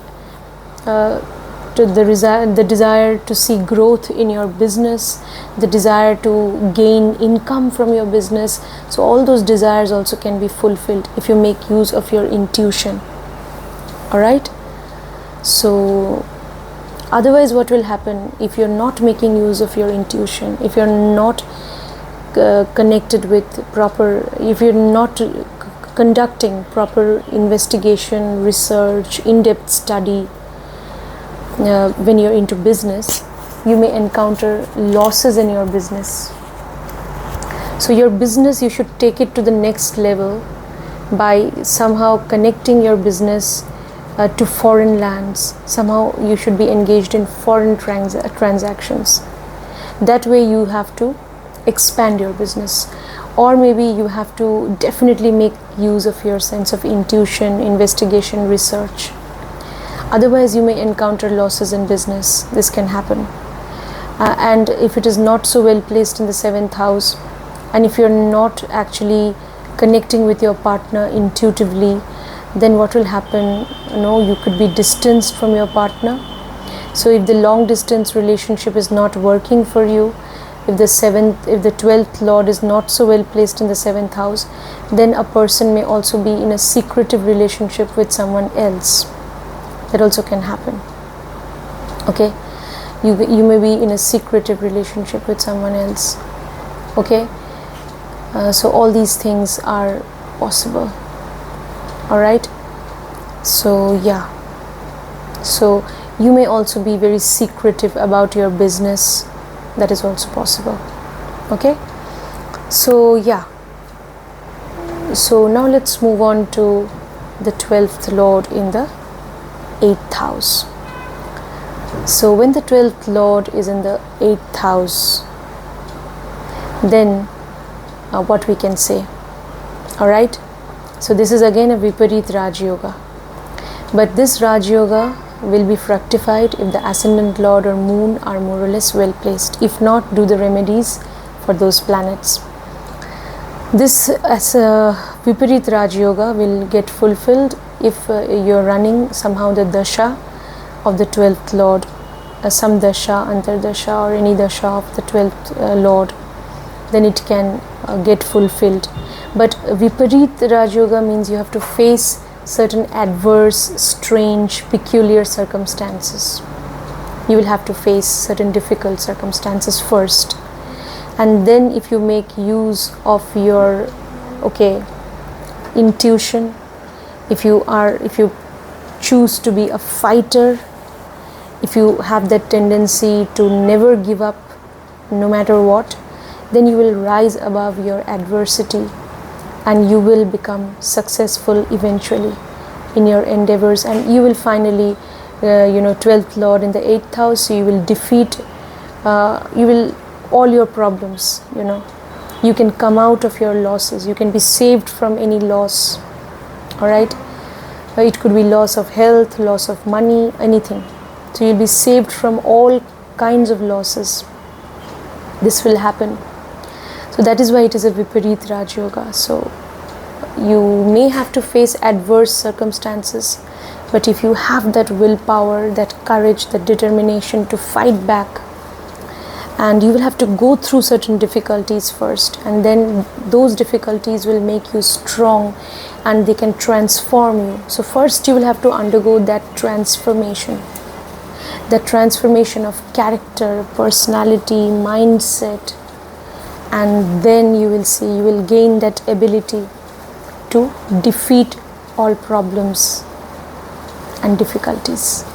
Speaker 1: to the desire to see growth in your business, the desire to gain income from your business. So all those desires also can be fulfilled if you make use of your intuition. All right. So otherwise, what will happen if you're not making use of your intuition, if you're not connected with if you're not conducting proper investigation, research, in-depth study when you're into business, you may encounter losses in your business. So your business, you should take it to the next level by somehow connecting your business to foreign lands. Somehow you should be engaged in foreign transactions. That way you have to expand your business, or maybe you have to definitely make use of your sense of intuition, investigation, research. Otherwise you may encounter losses in business. This can happen. And if it is not so well placed in the 7th house, and if you're not actually connecting with your partner intuitively, then what will happen? You could be distanced from your partner. So if the long distance relationship is not working for you, if the 12th Lord is not so well placed in the 7th house, then a person may also be in a secretive relationship with someone else. That also can happen. Okay, you may be in a secretive relationship with someone else. Okay, so all these things are possible. All right. So yeah, so you may also be very secretive about your business. That is also possible. Okay. So yeah, so now let's move on to the 12th Lord in the 8th house. So when the 12th Lord is in the 8th house, then what we can say. All right. So this is again a Viparit Raj Yoga. But this Raj Yoga will be fructified if the ascendant Lord or Moon are more or less well placed. If not, do the remedies for those planets. This as a Viparit Raj Yoga will get fulfilled if you're running somehow the Dasha of the 12th Lord, some Dasha, Antardasha, or any Dasha of the 12th Lord, then it can get fulfilled. But Viparit Raj Yoga means you have to face certain adverse, strange, peculiar circumstances. You will have to face certain difficult circumstances first, and then if you make use of your intuition, if you choose to be a fighter, if you have that tendency to never give up no matter what, then you will rise above your adversity and you will become successful eventually in your endeavors, and you will finally 12th Lord in the 8th house, so you will defeat all your problems. You can come out of your losses, you can be saved from any loss. All right, it could be loss of health, loss of money, anything. So you'll be saved from all kinds of losses. This will happen. So that is why it is a Viparit Raj Yoga. So you may have to face adverse circumstances, but if you have that willpower, that courage, that determination to fight back and you will have to go through certain difficulties first, and then those difficulties will make you strong and they can transform you. So first you will have to undergo that transformation of character, personality, mindset, and then you will see, you will gain that ability to defeat all problems and difficulties.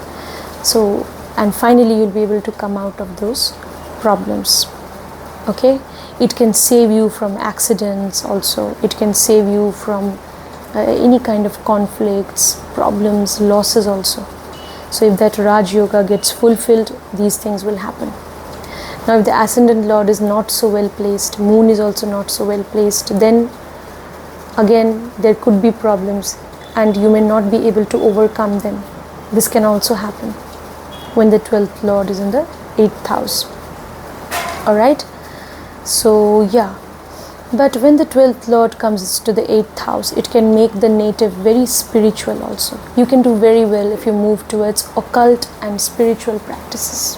Speaker 1: So, and finally you'll be able to come out of those problems. Okay, it can save you from accidents also. It can save you from any kind of conflicts, problems, losses also. So if that Raj Yoga gets fulfilled, these things will happen. Now if the ascendant lord is not so well placed, moon is also not so well placed, then again there could be problems and you may not be able to overcome them. This can also happen when the 12th lord is in the 8th house. Alright, so yeah, but when the 12th lord comes to the 8th house, it can make the native very spiritual also. You can do very well if you move towards occult and spiritual practices.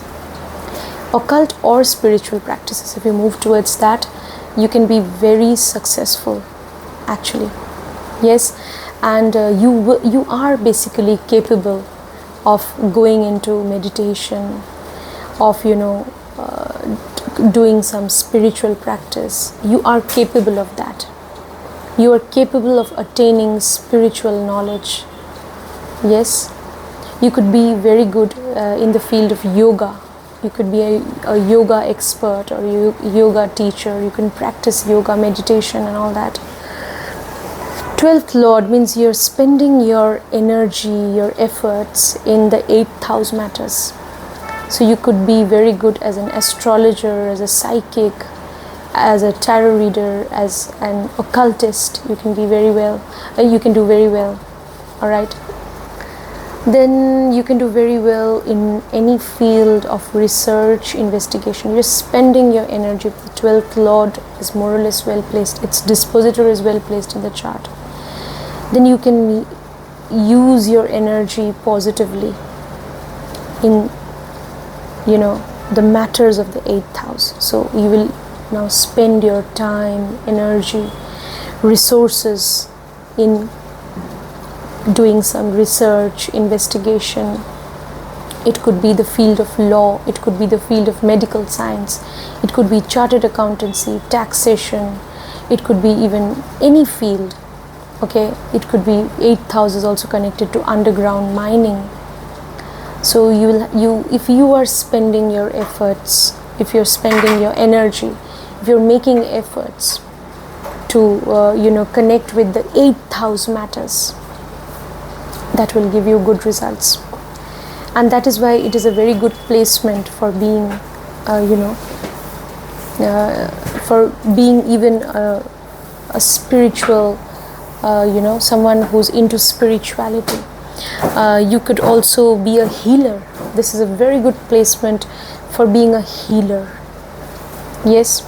Speaker 1: Occult or spiritual practices, if you move towards that, you can be very successful actually. Yes, and you are basically capable of going into meditation, of doing some spiritual practice. You are capable of that. You are capable of attaining spiritual knowledge. Yes, you could be very good in the field of yoga. You could be a yoga expert or yoga teacher. You can practice yoga, meditation and all that. 12th lord means you're spending your energy, your efforts in the 8th house matters. So you could be very good as an astrologer, as a psychic, as a tarot reader, as an occultist. You can be very well. You can do very well. All right. Then you can do very well in any field of research, investigation. You're spending your energy. The 12th lord is more or less well placed. Its dispositor is well placed in the chart. Then you can use your energy positively in the matters of the 8th house. So you will now spend your time, energy, resources in doing some research, investigation. It could be the field of law, it could be the field of medical science, it could be chartered accountancy, taxation, it could be even any field. Okay, it could be 8th house is also connected to underground mining. So if you are spending your efforts, if you're spending your energy, if you're making efforts to connect with the 8th house matters, that will give you good results. And that is why it is a very good placement for being even a spiritual, someone who's into spirituality. You could also be a healer. This is a very good placement for being a healer. Yes.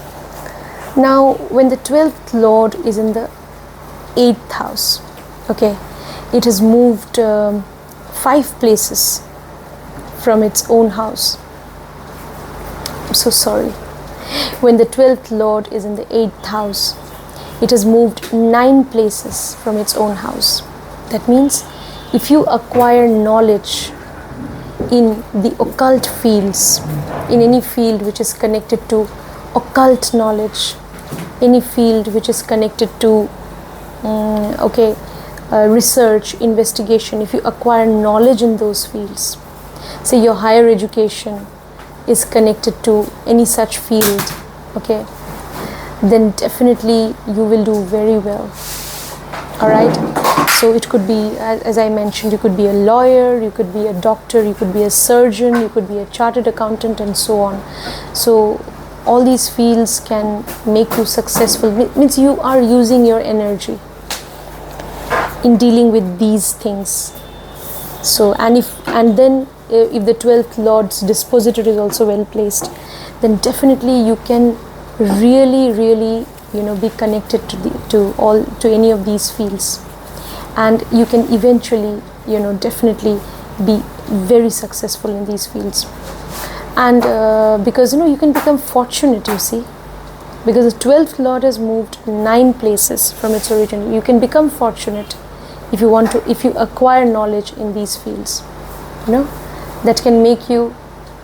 Speaker 1: Now, when the 12th lord is in the 8th house, okay, it has moved 5 places from its own house. I'm so sorry. When the 12th lord is in the 8th house, it has moved 9 places from its own house. That means if you acquire knowledge in the occult fields, in any field which is connected to occult knowledge, any field which is connected to research, investigation, if you acquire knowledge in those fields, say your higher education is connected to any such field, okay, then definitely you will do very well. All right. So it could be, as I mentioned, you could be a lawyer, you could be a doctor, you could be a surgeon, you could be a chartered accountant, and so on. So all these fields can make you successful. Means you are using your energy in dealing with these things. So and then if the 12th lord's dispositor is also well placed, then definitely you can really be connected to any of these fields, and you can eventually definitely be very successful in these fields. And because you can become fortunate, you see, because the 12th lord has moved 9 places from its origin. You can become fortunate if you acquire knowledge in these fields, that can make you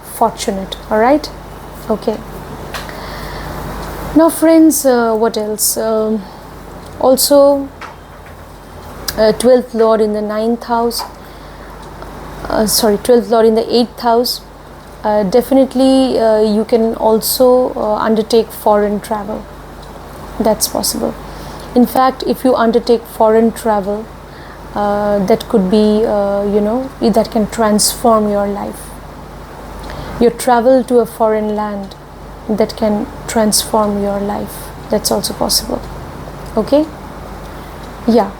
Speaker 1: fortunate. All right, okay. Now friends, what else? Also 12th lord in the 9th house, 12th lord in the 8th house. Definitely you can also undertake foreign travel. That's possible. In fact, if you undertake foreign travel, that could be that can transform your life. Your travel to a foreign land, that can transform your life. That's also possible. Okay, yeah.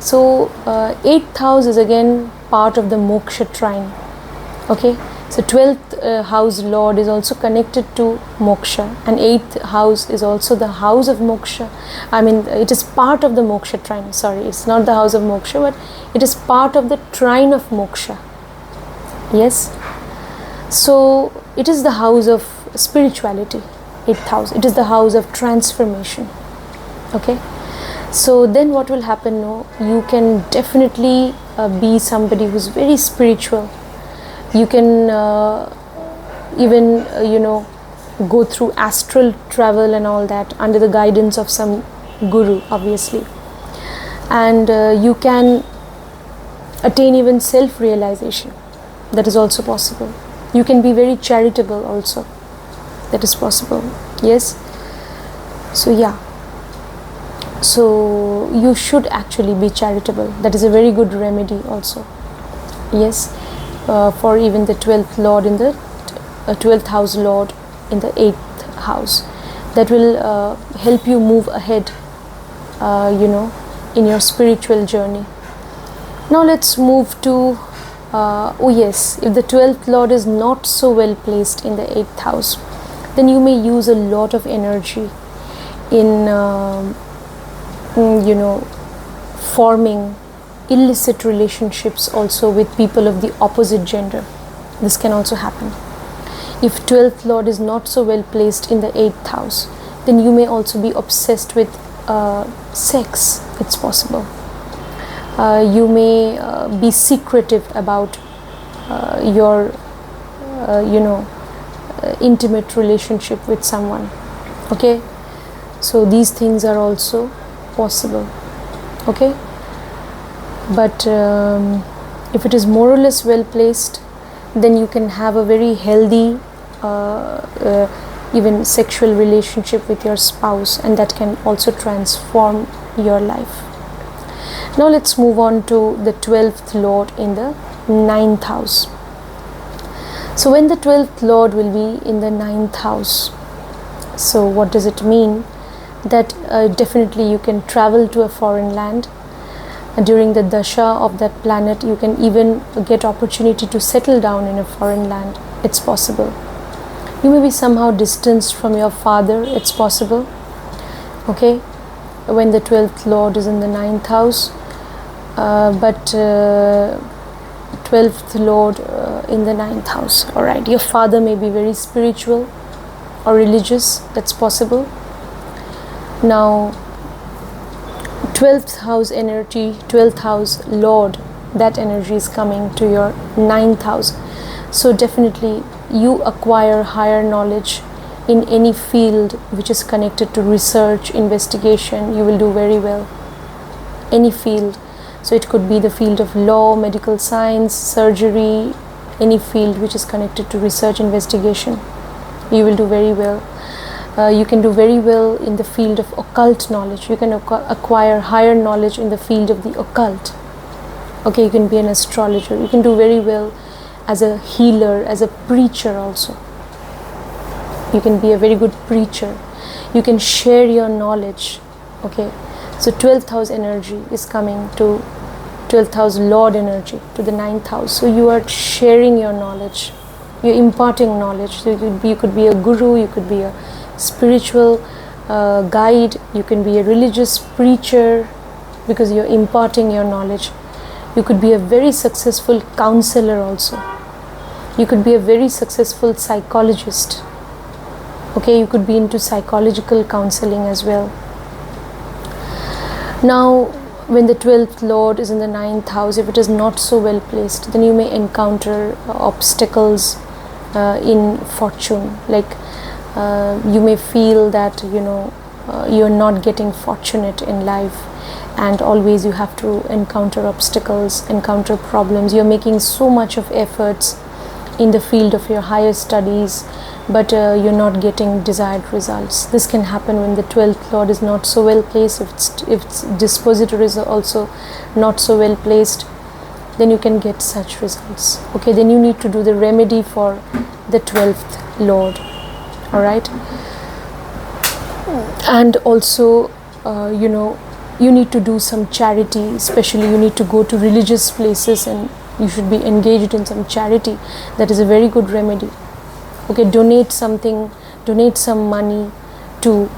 Speaker 1: So 8th house is again part of the moksha trine. Okay, so 12th house lord is also connected to moksha, and 8th house is also the house of moksha. I mean, it is part of the moksha trine. Sorry, it's not the house of moksha, but it is part of the trine of moksha. Yes, so it is the house of spirituality. 8th house, it is the house of transformation. Okay, so then what will happen? You can definitely be somebody who's very spiritual. You can even go through astral travel and all that under the guidance of some guru, obviously, and you can attain even self-realization. That is also possible. You can be very charitable also. That is possible. Yes, so yeah, so you should actually be charitable. That is a very good remedy also. Yes, for even the 12th lord in the 12th house lord in the 8th house, that will help you move ahead in your spiritual journey. Now let's move to oh yes, if the 12th lord is not so well placed in the 8th house, then you may use a lot of energy in forming illicit relationships also with people of the opposite gender. This can also happen. If 12th lord is not so well placed in the 8th house, then you may also be obsessed with sex. It's possible. You may be secretive about your intimate relationship with someone. Okay, so these things are also possible. Okay, but if it is more or less well placed, then you can have a very healthy even sexual relationship with your spouse, and that can also transform your life. Now let's move on to the 12th lord in the 9th house. So when the 12th lord will be in the 9th house, so what does it mean? That definitely you can travel to a foreign land. During the dasha of that planet, you can even get opportunity to settle down in a foreign land. It's possible. You may be somehow distanced from your father. It's possible. Okay, when the 12th lord is in the 9th house, but 12th lord in the 9th house. All right, your father may be very spiritual or religious. That's possible. Now 12th house energy, 12th house lord, that energy is coming to your 9th house. So definitely you acquire higher knowledge in any field which is connected to research, investigation. You will do very well. Any field. So it could be the field of law, medical science, surgery, any field which is connected to research, investigation. You will do very well. You can do very well in the field of occult knowledge. You can acquire higher knowledge in the field of the occult. Okay, you can be an astrologer. You can do very well as a healer, as a preacher also. You can be a very good preacher. You can share your knowledge. Okay, so 12th house energy is coming to 12th house lord energy to the 9th house. So you are sharing your knowledge. You're imparting knowledge. So you could be a guru, you could be a spiritual guide, you can be a religious preacher, because you're imparting your knowledge. You could be a very successful counselor also. You could be a very successful psychologist. Okay, you could be into psychological counseling as well. Now, when the 12th Lord is in the 9th house, if it is not so well placed, then you may encounter obstacles in fortune. Like you may feel that you're not getting fortunate in life, and always you have to encounter obstacles, encounter problems. You're making so much of efforts in the field of your higher studies, but you're not getting desired results. This can happen when the 12th Lord is not so well placed. If its dispositor is also not so well placed, then you can get such results. Okay, then you need to do the remedy for the 12th Lord. All right, and also you need to do some charity. Especially you need to go to religious places, and you should be engaged in some charity. That is a very good remedy. Okay, donate something, donate some money to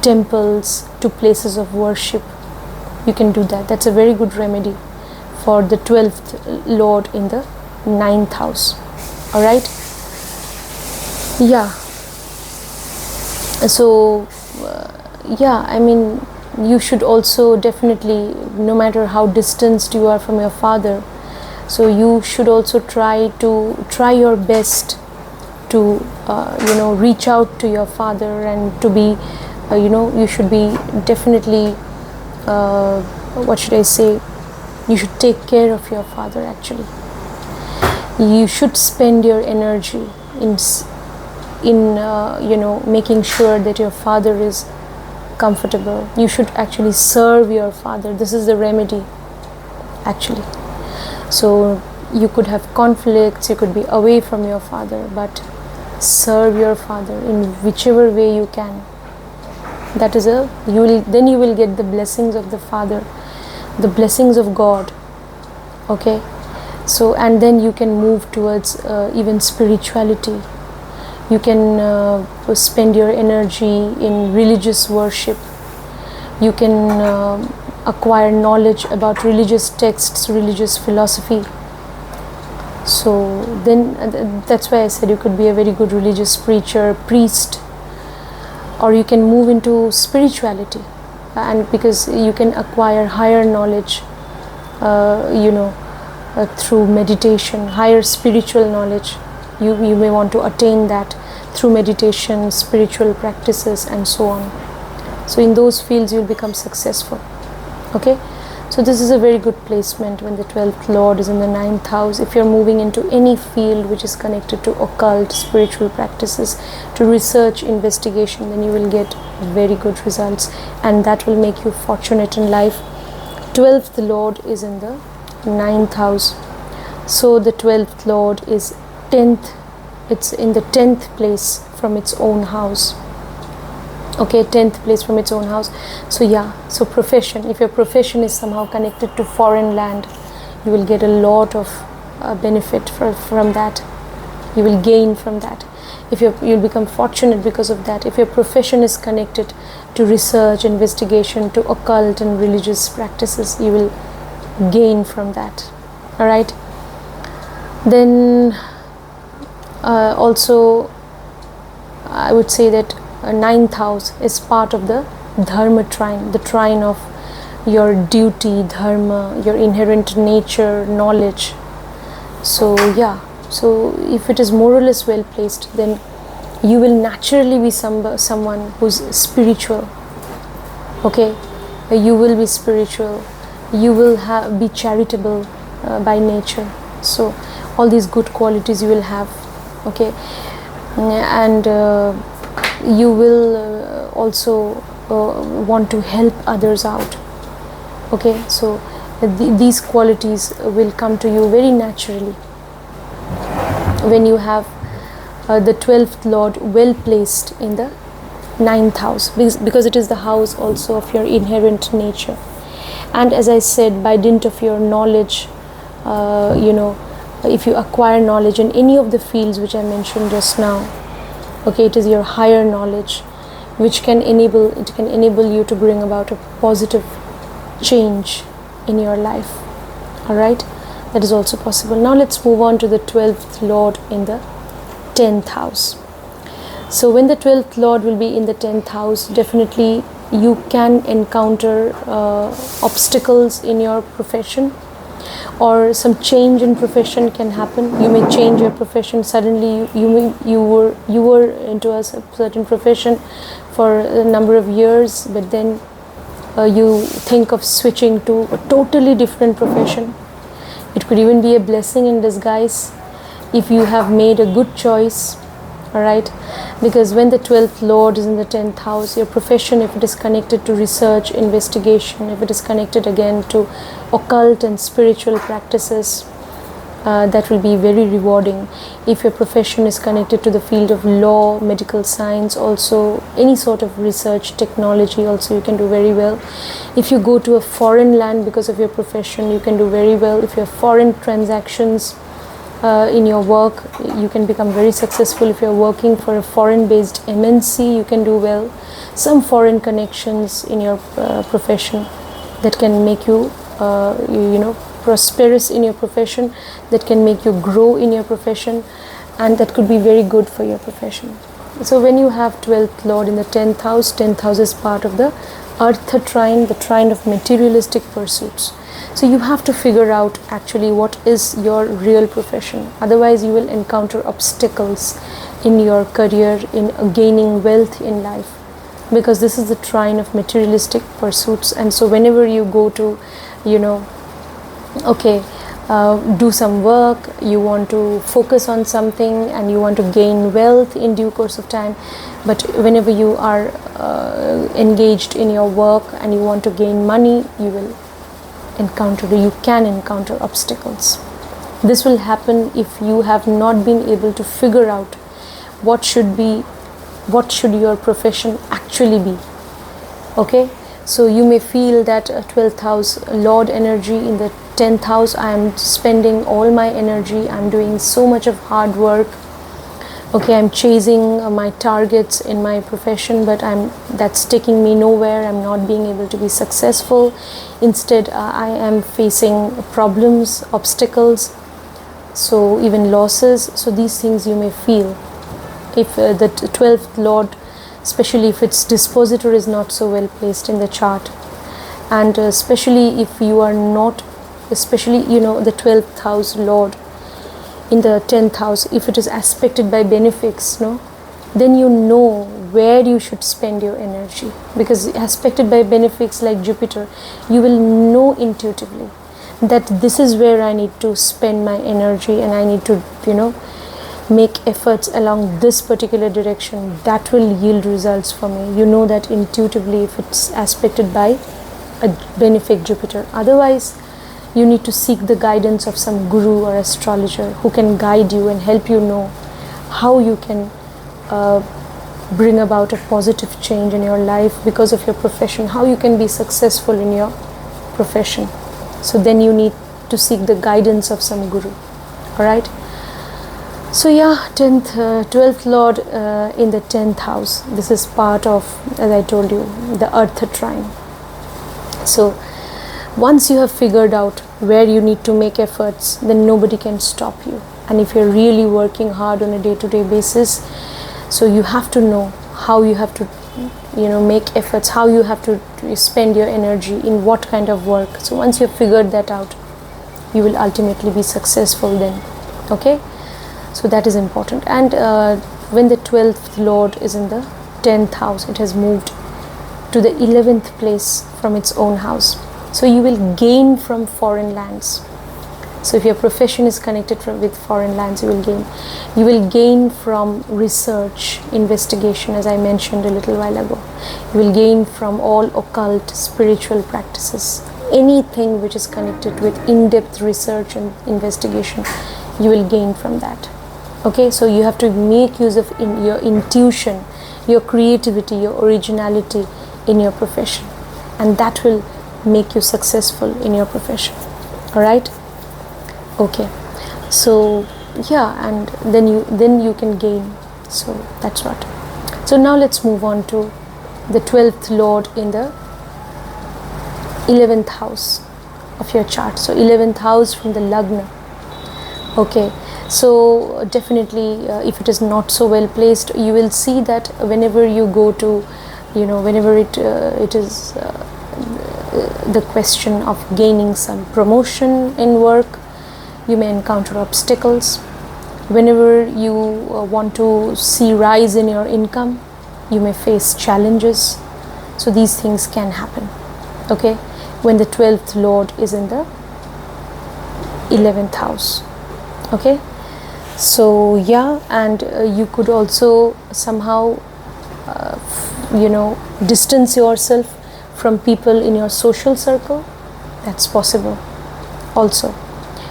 Speaker 1: temples, to places of worship. You can do that. That's a very good remedy for the 12th Lord in the 9th house. All right. Yeah. So I mean, you should also definitely, no matter how distanced you are from your father, so you should also try your best to reach out to your father, and to be you should be definitely what should I say, you should take care of your father. Actually, you should spend your energy in making sure that your father is comfortable. You should actually serve your father. This is the remedy, actually. So you could have conflicts, you could be away from your father, but serve your father in whichever way you can. That is then you will get the blessings of the father, the blessings of God. Okay, so and then you can move towards even spirituality. You can spend your energy in religious worship. You can acquire knowledge about religious texts, religious philosophy. So then that's why I said you could be a very good religious preacher, priest, or you can move into spirituality, and because you can acquire higher knowledge through meditation, higher spiritual knowledge. You may want to attain that through meditation, spiritual practices, and so on. So in those fields you'll become successful. Okay, so this is a very good placement when the 12th Lord is in the 9th house. If you're moving into any field which is connected to occult, spiritual practices, to research, investigation, then you will get very good results, and that will make you fortunate in life. 12th Lord is in the 9th house. So the 12th Lord is 10th, it's in the 10th place from its own house. Okay, 10th place from its own house. So profession, if your profession is somehow connected to foreign land, you will get a lot of benefit from that. You will gain from that. You'll become fortunate because of that. If your profession is connected to research, investigation, to occult and religious practices, you will gain from that. All right. Then also I would say that 9th house is part of the dharma trine, the trine of your duty, dharma, your inherent nature, knowledge. So if it is more or less well placed, then you will naturally be someone who's spiritual. Okay, you will be spiritual, you will be charitable by nature. So all these good qualities you will have. Okay, and you will also want to help others out. Okay, so these qualities will come to you very naturally when you have the 12th Lord well placed in the 9th house, because it is the house also of your inherent nature. And as I said, by dint of your knowledge, if you acquire knowledge in any of the fields which I mentioned just now, okay, it is your higher knowledge which can enable you to bring about a positive change in your life. All right, That is also possible. Now let's move on to the 12th lord in the 10th house. So when the 12th lord will be in the 10th house, definitely you can encounter obstacles in your profession, or some change in profession can happen. You may change your profession suddenly. You were into a certain profession for a number of years, but then you think of switching to a totally different profession. It could even be a blessing in disguise if you have made a good choice. All right, because when the 12th lord is in the 10th house, your profession, if it is connected to research, investigation, if it is connected again to occult and spiritual practices, that will be very rewarding. If your profession is connected to the field of law, medical science, also any sort of research, technology, also you can do very well. If you go to a foreign land because of your profession, you can do very well. If you have foreign transactions in your work, you can become very successful. If you're working for a foreign based MNC, you can do well. Some foreign connections in your profession that can make you prosperous in your profession, that can make you grow in your profession, and that could be very good for your profession. So when you have 12th lord in the 10th house is part of the Artha trine, the trine of materialistic pursuits. So you have to figure out actually what is your real profession. Otherwise you will encounter obstacles in your career, in gaining wealth in life, because this is the trine of materialistic pursuits. And so whenever you go to, do some work, you want to focus on something and you want to gain wealth in due course of time, but whenever you are engaged in your work and you want to gain money, you can encounter obstacles. This will happen if you have not been able to figure out what should your profession actually be. Okay, so you may feel that a 12th house lord energy in the 10th house, I am spending all my energy, I'm doing so much of hard work, okay, I'm chasing my targets in my profession, but that's taking me nowhere. I'm not being able to be successful. Instead, I am facing problems, obstacles, so even losses. So these things you may feel. If the 12th lord, especially if its dispositor is not so well placed in the chart, and especially if you are not, especially the 12th house lord in the 10th house, if it is aspected by benefics, then you know where you should spend your energy, because aspected by benefics like Jupiter, you will know intuitively that this is where I need to spend my energy, and I need to make efforts along this particular direction. That will yield results for me. You know that intuitively if it's aspected by a benefic Jupiter. Otherwise you need to seek the guidance of some guru or astrologer who can guide you and help you know how you can bring about a positive change in your life because of your profession, how you can be successful in your profession. So then you need to seek the guidance of some guru. Alright, so 12th lord in the 10th house, this is part of, as I told you, the Artha trine. So once you have figured out where you need to make efforts, then nobody can stop you. And if you're really working hard on a day-to-day basis, so you have to know how you have to make efforts, how you have to spend your energy in what kind of work. So once you've figured that out, you will ultimately be successful then. Okay, so that is important. And when the 12th lord is in the 10th house, it has moved to the 11th place from its own house. So you will gain from foreign lands. So if your profession is connected with foreign lands, you will gain. You will gain from research, investigation, as I mentioned a little while ago. You will gain from all occult, spiritual practices. Anything which is connected with in-depth research and investigation, you will gain from that. Okay, so you have to make use of your intuition, your creativity, your originality in your profession, and that will make you successful in your profession. All right, okay, so and then you can gain. So that's what. So now let's move on to the 12th lord in the 11th house. of your chart. So 11th house from the Lagna. Okay, so definitely if it is not so well placed, you will see that whenever you go to, whenever it is the question of gaining some promotion in work, you may encounter obstacles. Whenever you want to see rise in your income, you may face challenges. So these things can happen, okay, when the 12th lord is in the 11th house. Okay, so yeah, and you could also somehow distance yourself from people in your social circle. That's possible. Also,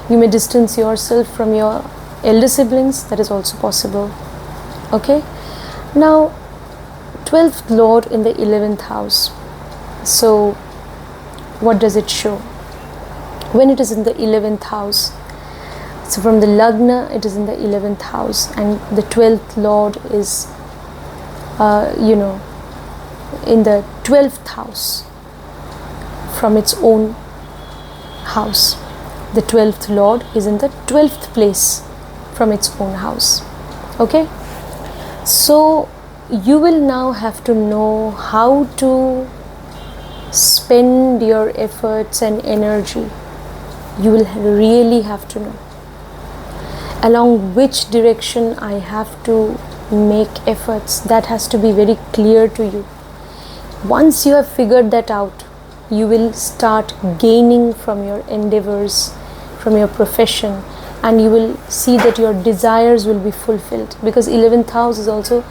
Speaker 1: you may distance yourself from your elder siblings. That is also possible. Okay, now 12th lord in the 11th house. So what does it show when it is in the 11th house? So from the Lagna, it is in the 11th house, and the 12th lord is in the 12th house from its own house. The 12th lord is in the 12th place from its own house. Okay, so you will now have to know how to spend your efforts and energy. You will really have to know along which direction I have to make efforts. That has to be very clear to you. Once you have figured that out, you will start gaining from your endeavors, from your profession, and you will see that your desires will be fulfilled, because 11th house is also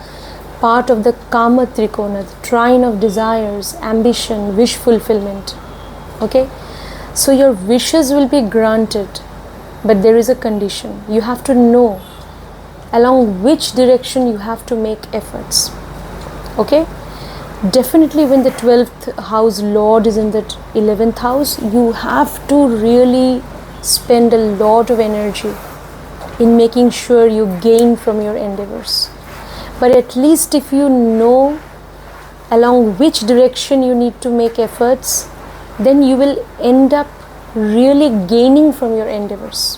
Speaker 1: part of the Kama Trikona, the trine of desires, ambition, wish fulfillment. Okay, so your wishes will be granted, but there is a condition. You have to know along which direction you have to make efforts. Okay, definitely when the 12th house lord is in the 11th house, you have to really spend a lot of energy in making sure you gain from your endeavors. But at least if you know along which direction you need to make efforts, then you will end up really gaining from your endeavors.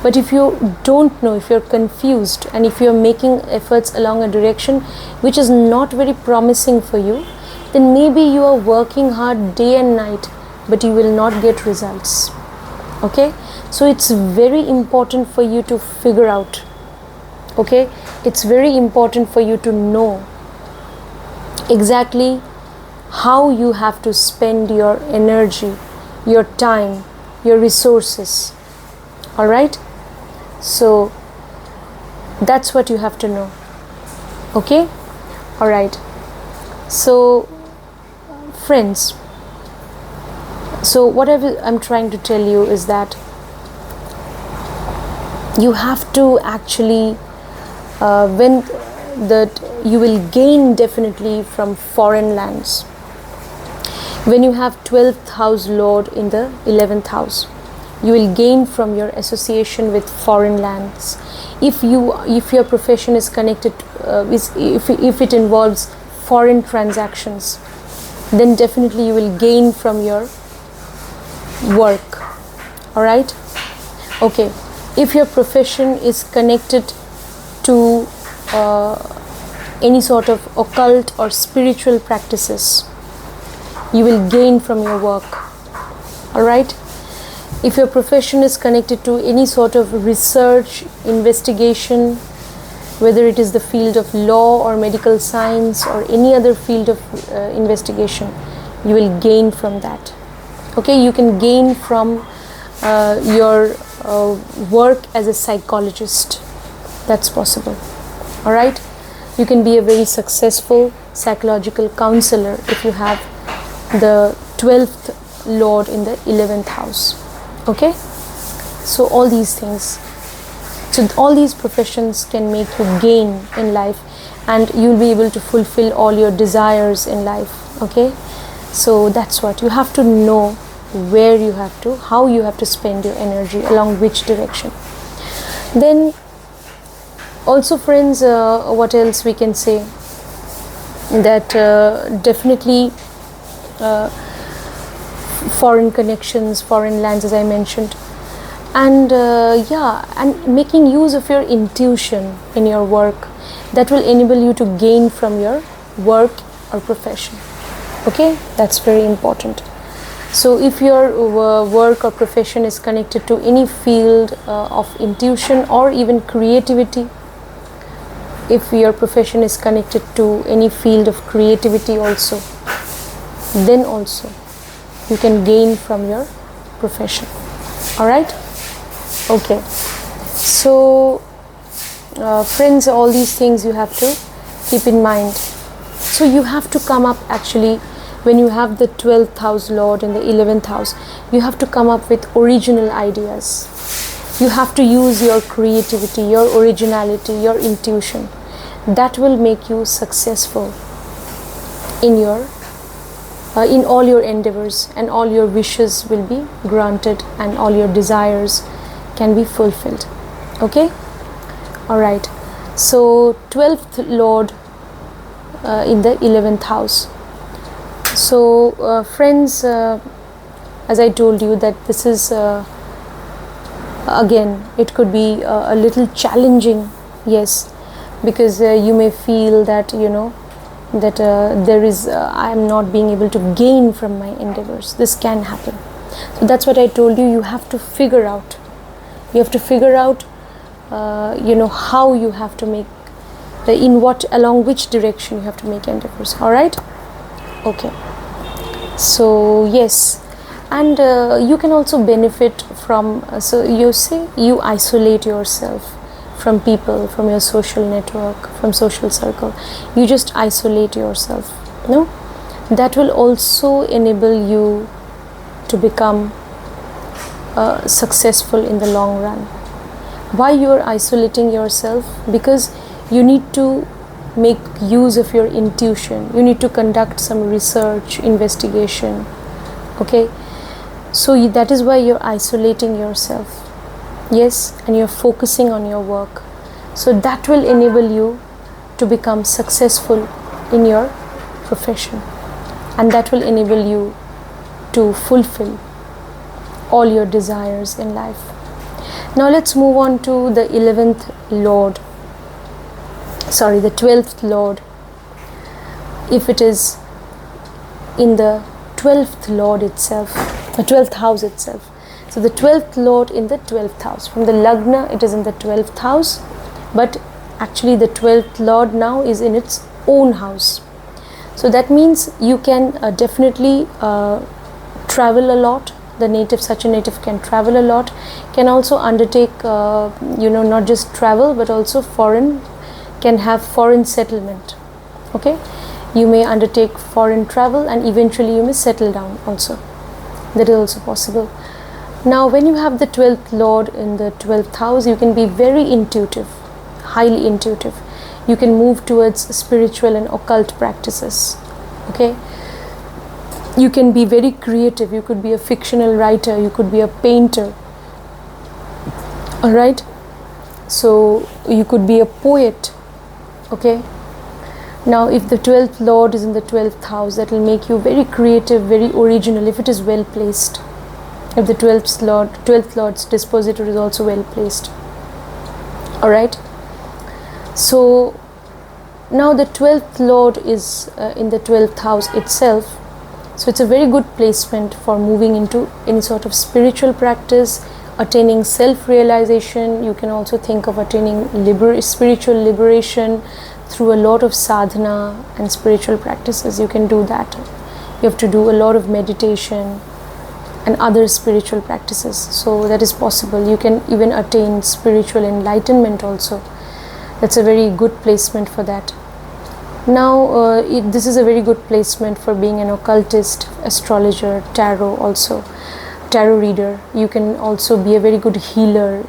Speaker 1: But if you don't know, if you're confused, and if you're making efforts along a direction which is not very promising for you, then maybe you are working hard day and night, but you will not get results. Okay, so it's very important for you to figure out. Okay, it's very important for you to know exactly how you have to spend your energy, your time, your resources. All right, so that's what you have to know. Okay, all right, so friends, so what I'm trying to tell you is that you have to actually you will gain definitely from foreign lands. When you have 12th house lord in the 11th house, you will gain from your association with foreign lands. If your profession is connected, if it involves foreign transactions, then definitely you will gain from your work. All right, okay, if your profession is connected to any sort of occult or spiritual practices, you will gain from your work. All right, if your profession is connected to any sort of research, investigation, whether it is the field of law or medical science or any other field of investigation, you will gain from that. Okay, you can gain from your work as a psychologist. That's possible. All right, you can be a very successful psychological counselor if you have the 12th lord in the 11th house. Okay, so all these things, so all these professions can make you gain in life, and you'll be able to fulfill all your desires in life. Okay, so that's what you have to know, where you have to, how you have to spend your energy, along which direction. Then also friends, what else we can say, that definitely foreign connections, foreign lands, as I mentioned. And and making use of your intuition in your work, that will enable you to gain from your work or profession. Okay, that's very important. So if your work or profession is connected to any field of intuition or even creativity, if your profession is connected to any field of creativity also, then also you can gain from your profession. All right. Okay, so friends, all these things you have to keep in mind. So you have to come up, actually, when you have the 12th house lord in the 11th house, you have to come up with original ideas. You have to use your creativity, your originality, your intuition. That will make you successful in your in all your endeavors, and all your wishes will be granted, and all your desires can be fulfilled. Okay. All right. So 12th lord in the 11th house. So friends, as I told you, that this is again, it could be a little challenging, yes, because you may feel that that there is I am not being able to gain from my endeavors. This can happen. So that's what I told you. You have to figure out. You have to figure out, how you have to make, along which direction you have to make endeavors. All right. Okay. So yes, and you can also benefit from. So you say you isolate yourself from people, from your social network, from social circle. You just isolate yourself. No, that will also enable you to become successful in the long run. Why you are isolating yourself? Because you need to make use of your intuition. You need to conduct some research, investigation. Okay, so that is why you're isolating yourself. Yes, and you're focusing on your work. So that will enable you to become successful in your profession, and that will enable you to fulfill all your desires in life. Now let's move on to the 11th lord. Sorry, the 12th lord. If it is in the 12th lord itself, the 12th house itself. So the 12th lord in the 12th house. From the Lagna, it is in the 12th house, but actually the 12th lord now is in its own house. So that means you can definitely travel a lot. Such a native can travel a lot, can also undertake, not just travel, but also can have foreign settlement. Okay, you may undertake foreign travel, and eventually you may settle down also. That is also possible. Now, when you have the 12th lord in the 12th house, you can be very intuitive, highly intuitive. You can move towards spiritual and occult practices. Okay, you can be very creative. You could be a fictional writer, you could be a painter. All right, so you could be a poet. Okay, now if the 12th lord is in the 12th house, that will make you very creative, very original, if it is well placed. If the 12th lord's dispositor is also well placed. All right, so now the 12th lord is in the 12th house itself. So it's a very good placement for moving into any sort of spiritual practice, attaining self-realization. You can also think of attaining spiritual liberation through a lot of sadhana and spiritual practices. You can do that. You have to do a lot of meditation and other spiritual practices. So that is possible. You can even attain spiritual enlightenment also. That's a very good placement for that. Now this is a very good placement for being an occultist, astrologer, tarot also, tarot reader. You can also be a very good healer.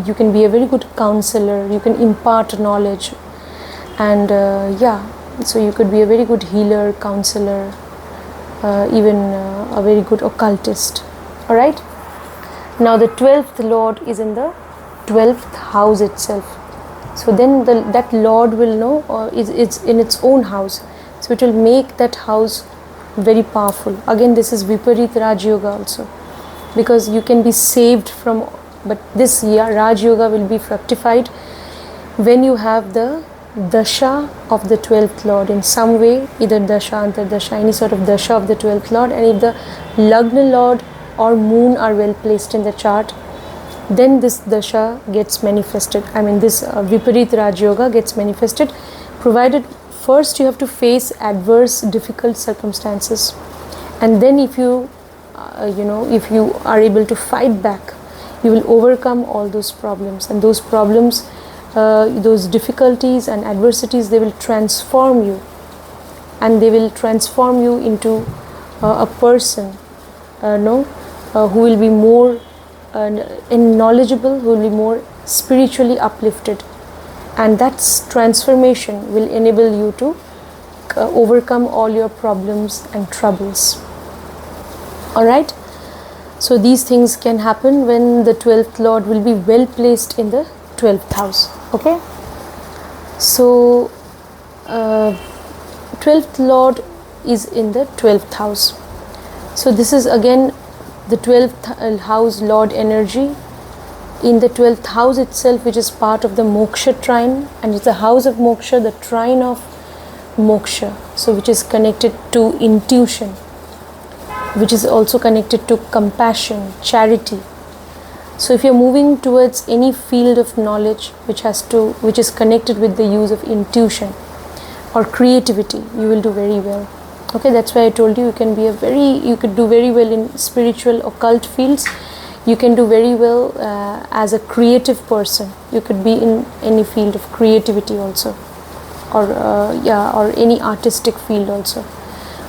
Speaker 1: You can be a very good counselor. You can impart knowledge, and so you could be a very good healer, counselor, even a very good occultist. All right. Now the 12th lord is in the 12th house itself. So then that lord will know, it's in its own house. So it will make that house very powerful. Again, this is Viparit Raj Yoga also, because you can be saved from, but this Raj Yoga will be fructified when you have the Dasha of the 12th Lord in some way, either Dasha, Antardasha, any sort of Dasha of the 12th Lord, and if the Lagna Lord or Moon are well placed in the chart, then this Dasha gets manifested. I mean, this Viparit Raj Yoga gets manifested, provided first you have to face adverse, difficult circumstances, and then if you, if you are able to fight back, you will overcome all those problems, and those problems, those difficulties and adversities, they will transform you, and they will transform you into a person, who will be more knowledgeable, who will be more spiritually uplifted, and that transformation will enable you to overcome all your problems and troubles. Alright, so these things can happen when the 12th Lord will be well placed in the 12th house. Okay, so 12th Lord is in the 12th house. So this is again the 12th house Lord energy in the 12th house itself, which is part of the Moksha trine, and it's the house of Moksha, the trine of Moksha, so which is connected to intuition, which is also connected to compassion, charity. So if you're moving towards any field of knowledge which is connected with the use of intuition or creativity, you will do very well. Okay, that's why I told you, you could do very well in spiritual occult fields. You can do very well as a creative person. You could be in any field of creativity also, or any artistic field also.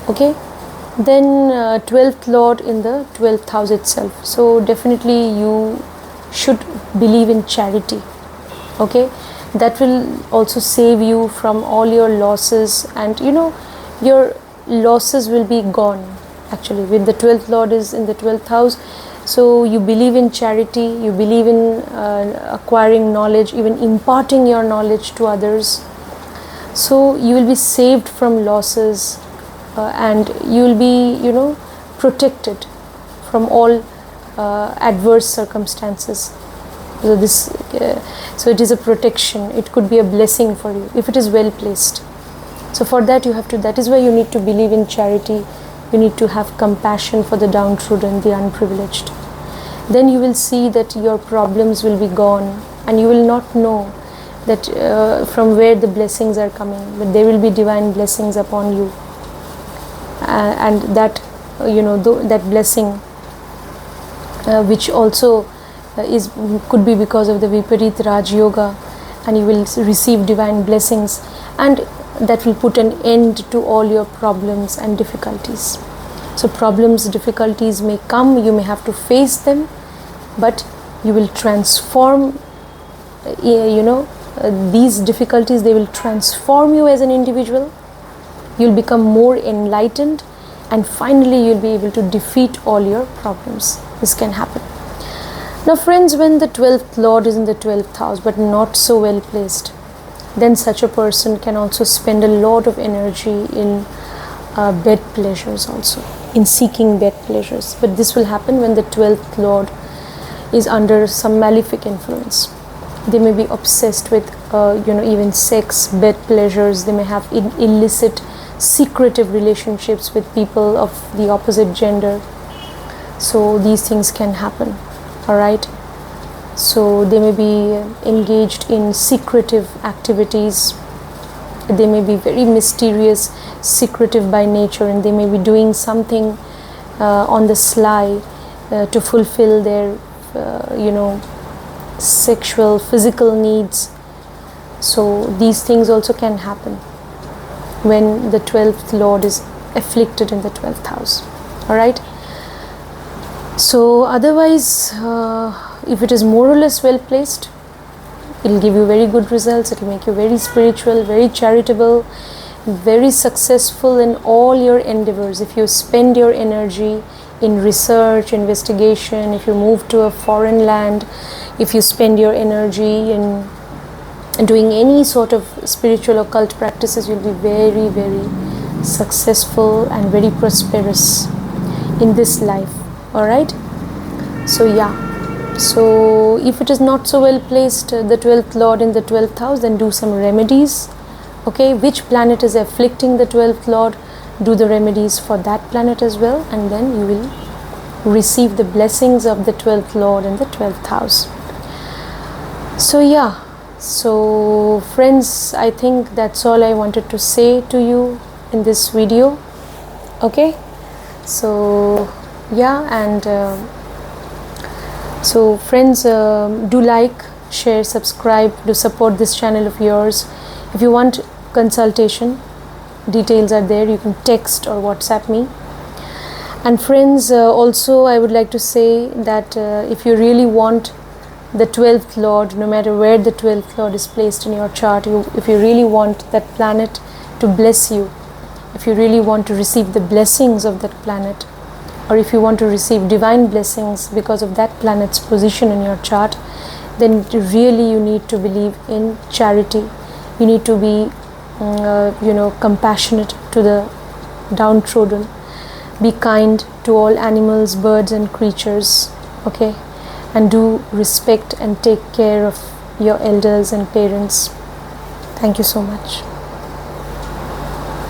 Speaker 1: Okay, then 12th Lord in the 12th house itself. So definitely you should believe in charity. Okay, that will also save you from all your losses, and your losses will be gone actually with the 12th Lord is in the 12th house. So you believe in charity, you believe in acquiring knowledge, even imparting your knowledge to others. So you will be saved from losses, and you will be protected from all adverse circumstances. So it is a protection. It could be a blessing for you if it is well placed. So for that that is why you need to believe in charity. You need to have compassion for the downtrodden, the unprivileged. Then you will see that your problems will be gone, and you will not know that from where the blessings are coming, but there will be divine blessings upon you, and that that blessing, which also could be because of the Viparit Raj Yoga, and you will receive divine blessings, and that will put an end to all your problems and difficulties. So problems, difficulties may come, you may have to face them, but you will transform, these difficulties, they will transform you as an individual. You'll become more enlightened, and finally you'll be able to defeat all your problems. This can happen. Now friends, when the 12th Lord is in the 12th house but not so well placed, then such a person can also spend a lot of energy in bed pleasures also, in seeking bed pleasures. But this will happen when the 12th Lord is under some malefic influence. They may be obsessed with even sex, bed pleasures. They may have illicit, secretive relationships with people of the opposite gender. So these things can happen. Alright, so they may be engaged in secretive activities. They may be very mysterious, secretive by nature, and they may be doing something on the sly to fulfill their sexual, physical needs. So these things also can happen when the 12th Lord is afflicted in the 12th house. Alright, so otherwise, if it is more or less well placed, it will give you very good results. It will make you very spiritual, very charitable, very successful in all your endeavors. If you spend your energy in research, investigation, if you move to a foreign land, if you spend your energy in doing any sort of spiritual occult practices, you'll be very, very successful and very prosperous in this life. Alright, so yeah, so if it is not so well placed, the 12th lord in the 12th house, then do some remedies. Okay, which planet is afflicting the 12th lord, do the remedies for that planet as well, and then you will receive the blessings of the 12th lord in the 12th house. So yeah, so friends, I think that's all I wanted to say to you in this video. Okay, so yeah, and so friends, do like, share, subscribe, do support this channel of yours. If you want consultation, details are there, you can text or WhatsApp me. And friends, also I would like to say that if you really want the 12th lord, no matter where the 12th lord is placed in your chart, if you really want that planet to bless you, if you really want to receive the blessings of that planet, or if you want to receive divine blessings because of that planet's position in your chart, then really you need to believe in charity. You need to be compassionate to the downtrodden. Be kind to all animals, birds and creatures. Okay, and do respect and take care of your elders and parents. Thank you so much.